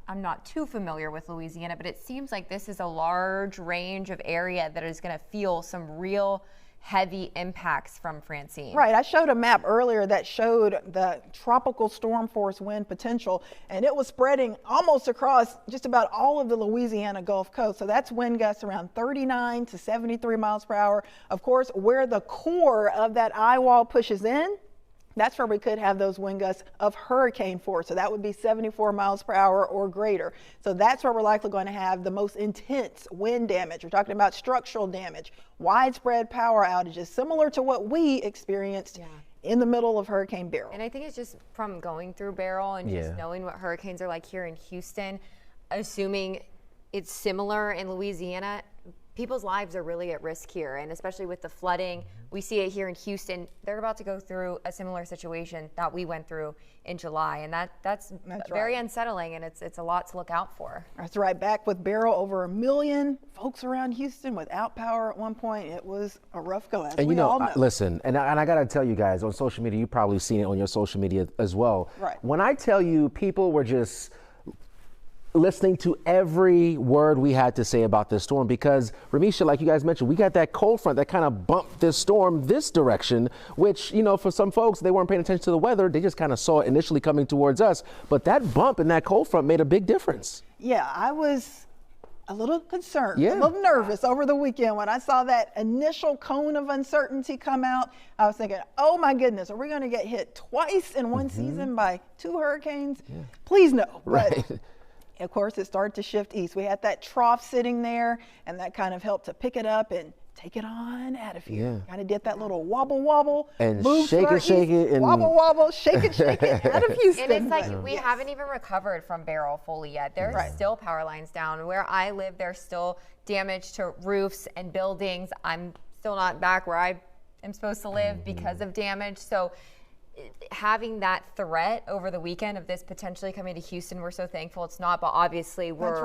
I'm not too familiar with Louisiana, but it seems like this is a large range of area that is going to feel some real heavy impacts from Francine. Right. I showed a map earlier that showed the tropical storm force wind potential, and it was spreading almost across just about all of the Louisiana Gulf Coast. So that's wind gusts around 39 to 73 miles per hour. Of course, where the core of that eye wall pushes in, that's where we could have those wind gusts of hurricane force. So that would be 74 miles per hour or greater. So that's where we're likely going to have the most intense wind damage. We're talking about structural damage, widespread power outages, similar to what we experienced in the middle of Hurricane Beryl. And I think it's just from going through Beryl and just knowing what hurricanes are like here in Houston, assuming it's similar in Louisiana, people's lives are really at risk here, and especially with the flooding. We see it here in Houston. They're about to go through a similar situation that we went through in July, and that's very unsettling, and it's a lot to look out for. That's right. Back with Beryl, over 1 million folks around Houston without power at one point. It was a rough go, as and we all know. Listen, and I got to tell you guys, on social media, you've probably seen it on your social media as well. Right. When I tell you people were just listening to every word we had to say about this storm, because Ramisha, like you guys mentioned, we got that cold front that kind of bumped this storm this direction, which, you know, for some folks, they weren't paying attention to the weather. They just kind of saw it initially coming towards us. But that bump in that cold front made a big difference. Yeah, I was a little concerned, a little nervous over the weekend when I saw that initial cone of uncertainty come out. I was thinking, oh my goodness, are we going to get hit twice in one season by 2 hurricanes? Please no. Right. But of course, it started to shift east. We had that trough sitting there, and that kind of helped to pick it up and take it on out of here. Kind of did that little wobble, wobble, and shake it, and wobble, wobble, shake it out of Houston. And it's like we haven't even recovered from Beryl fully yet. There's still power lines down. Where I live, there's still damage to roofs and buildings. I'm still not back where I am supposed to live because of damage. So having that threat over the weekend of this potentially coming to Houston, we're so thankful it's not, but obviously we're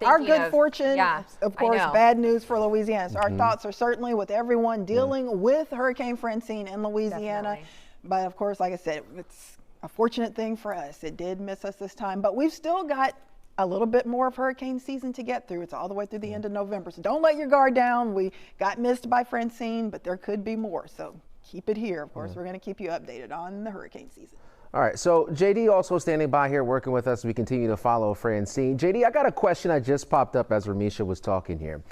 our good fortune, of course, bad news for Louisiana. So our thoughts are certainly with everyone dealing with Hurricane Francine in Louisiana. But of course, like I said, it's a fortunate thing for us. It did miss us this time, but we've still got a little bit more of hurricane season to get through. It's all the way through the end of November. So don't let your guard down. We got missed by Francine, but there could be more. So keep it here. Of course, we're going to keep you updated on the hurricane season. All right, so JD also standing by here working with us. We continue to follow Francine. JD, I got a question that just popped up as Ramisha was talking here.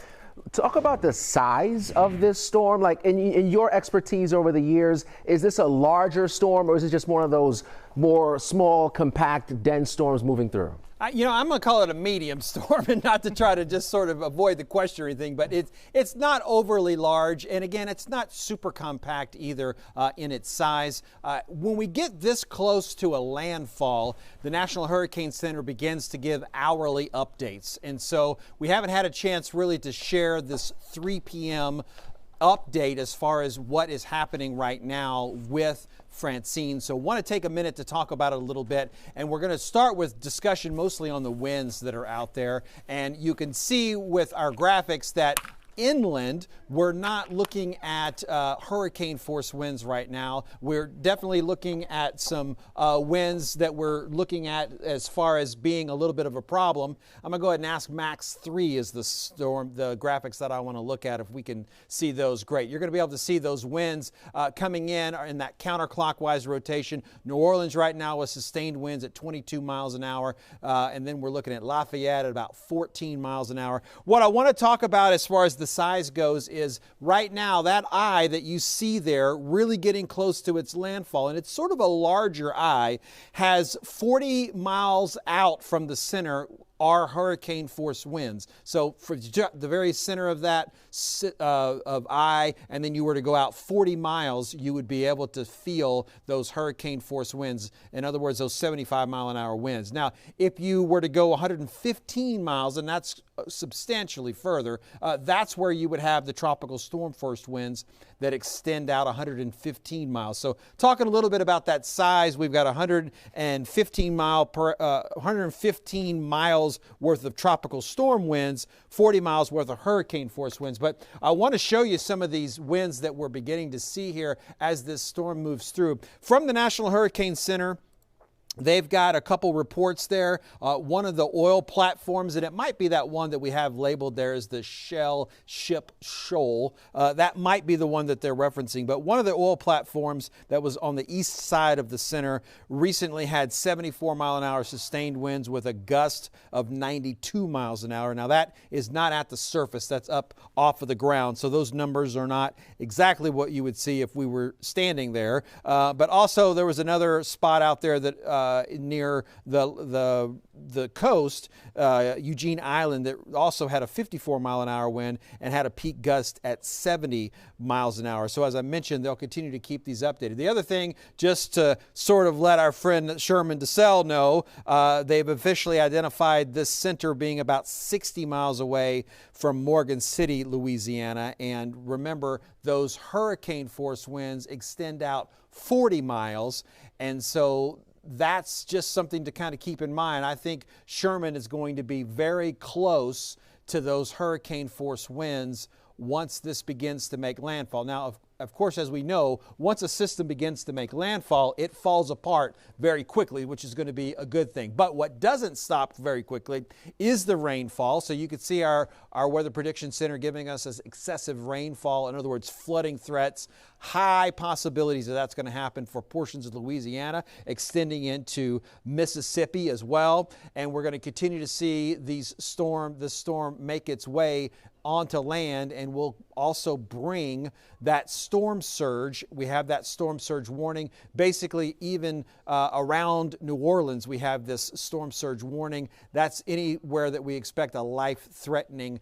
Talk about the size of this storm. Like in your expertise over the years, is this a larger storm or is it just one of those more small, compact, dense storms moving through? You know, I'm going to call it a medium storm, and not to try to just sort of avoid the question or anything, but it's not overly large. And again, it's not super compact either in its size. When we get this close to a landfall, the National Hurricane Center begins to give hourly updates. And so we haven't had a chance really to share this 3 p.m. update as far as what is happening right now with Francine. So want to take a minute to talk about it a little bit, and we're going to start with discussion mostly on the winds that are out there. And you can see with our graphics that inland, we're not looking at hurricane force winds right now. We're definitely looking at some winds that we're looking at as far as being a little bit of a problem. I'm going to go ahead and ask Max 3 is the storm, the graphics that I want to look at. If we can see those, great. You're going to be able to see those winds coming in that counterclockwise rotation. New Orleans right now with sustained winds at 22 miles an hour. And then we're looking at Lafayette at about 14 miles an hour. What I want to talk about as far as the size goes is right now that eye that you see there really getting close to its landfall, and it's sort of a larger eye, has 40 miles out from the center are hurricane force winds. So for the very center of that of eye, and then you were to go out 40 miles, you would be able to feel those hurricane force winds. In other words, those 75 mile an hour winds. Now, if you were to go 115 miles, and that's substantially further, that's where you would have the tropical storm force winds that extend out 115 miles. So talking a little bit about that size, we've got 115 miles worth of tropical storm winds, 40 miles worth of hurricane force winds. But I want to show you some of these winds that we're beginning to see here as this storm moves through. From the National Hurricane Center, they've got a couple reports there. One of the oil platforms, and it might be that one that we have labeled there as the Shell Ship Shoal. That might be the one that they're referencing. But one of the oil platforms that was on the east side of the center recently had 74 mile an hour sustained winds with a gust of 92 miles an hour. Now that is not at the surface. That's up off of the ground. So those numbers are not exactly what you would see if we were standing there. But also there was another spot out there that near the coast, Eugene Island, that also had a 54 mile an hour wind and had a peak gust at 70 miles an hour. So as I mentioned, they'll continue to keep these updated. The other thing, just to sort of let our friend Sherman DeSalle know, they've officially identified this center being about 60 miles away from Morgan City, Louisiana. And remember, those hurricane force winds extend out 40 miles. And so that's just something to kind of keep in mind. I think Sherman is going to be very close to those hurricane force winds once this begins to make landfall. Now, of course, as we know, once a system begins to make landfall, it falls apart very quickly, which is going to be a good thing. But what doesn't stop very quickly is the rainfall. So you can see our Weather Prediction Center giving us this excessive rainfall, in other words, flooding threats, high possibilities that that's going to happen for portions of Louisiana, extending into Mississippi as well. And we're going to continue to see this storm make its way onto land, and will also bring that storm surge. We have that storm surge warning. Basically, even around New Orleans, we have this storm surge warning. That's anywhere that we expect a life-threatening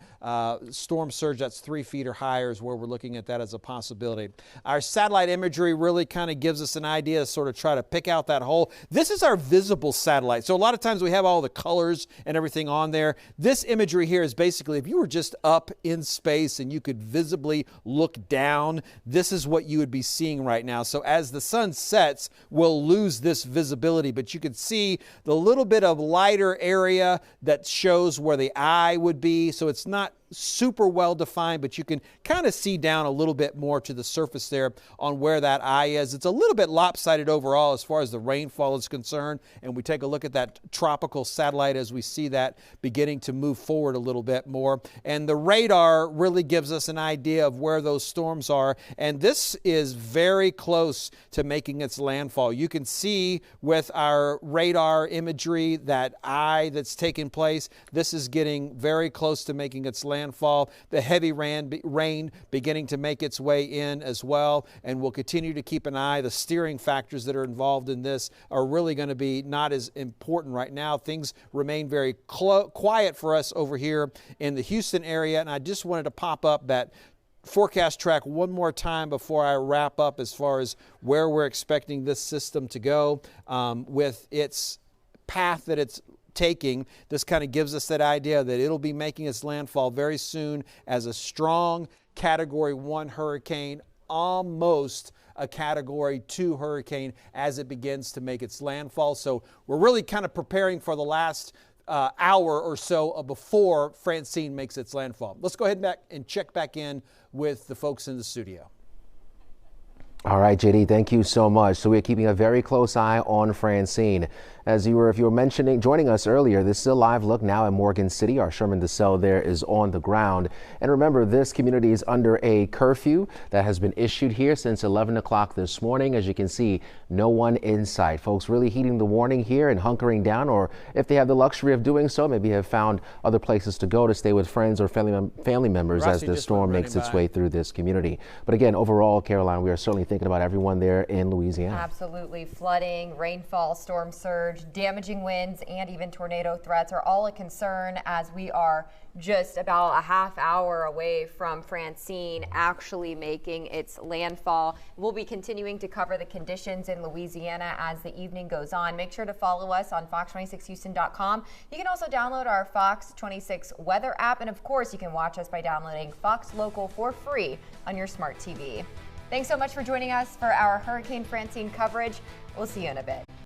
storm surge that's 3 feet or higher is where we're looking at that as a possibility. Our satellite imagery really kind of gives us an idea to sort of try to pick out that hole. This is our visible satellite. So a lot of times we have all the colors and everything on there. This imagery here is basically if you were just up in space and you could visibly look down, this is what you would be seeing right now. So as the sun sets, we'll lose this visibility, but you can see the little bit of lighter area that shows where the eye would be. So it's not super well defined, but you can kind of see down a little bit more to the surface there on where that eye is. It's a little bit lopsided overall as far as the rainfall is concerned, and we take a look at that tropical satellite as we see that beginning to move forward a little bit more. And the radar really gives us an idea of where those storms are, and this is very close to making its landfall. You can see with our radar imagery that eye that's taking place. This is getting very close to making its landfall. landfall. The heavy rain beginning to make its way in as well, and we'll continue to keep an eye. The steering factors that are involved in this are really going to be not as important right now. Things remain very quiet for us over here in the Houston area, and I just wanted to pop up that forecast track one more time before I wrap up as far as where we're expecting this system to go with its path that it's taking. This kind of gives us that idea that it'll be making its landfall very soon as a strong Category 1 hurricane, almost a Category 2 hurricane as it begins to make its landfall. So we're really kind of preparing for the last hour or so before Francine makes its landfall. Let's go ahead and check back in with the folks in the studio. All right, JD, thank you so much. So we're keeping a very close eye on Francine. If you were mentioning, joining us earlier, this is a live look now in Morgan City. Our Sherman DeSalle there is on the ground. And remember, this community is under a curfew that has been issued here since 11 o'clock this morning. As you can see, no one in sight. Folks really heeding the warning here and hunkering down, or if they have the luxury of doing so, maybe have found other places to go to stay with friends or family members as the storm makes its way through this community. But again, overall, Caroline, we are certainly thinking about everyone there in Louisiana. Absolutely. Flooding, rainfall, storm surge, damaging winds, and even tornado threats are all a concern as we are just about a half hour away from Francine actually making its landfall. We'll be continuing to cover the conditions in Louisiana as the evening goes on. Make sure to follow us on fox26houston.com. You can also download our Fox 26 weather app, and of course you can watch us by downloading Fox Local for free on your smart TV. Thanks so much for joining us for our Hurricane Francine coverage. We'll see you in a bit.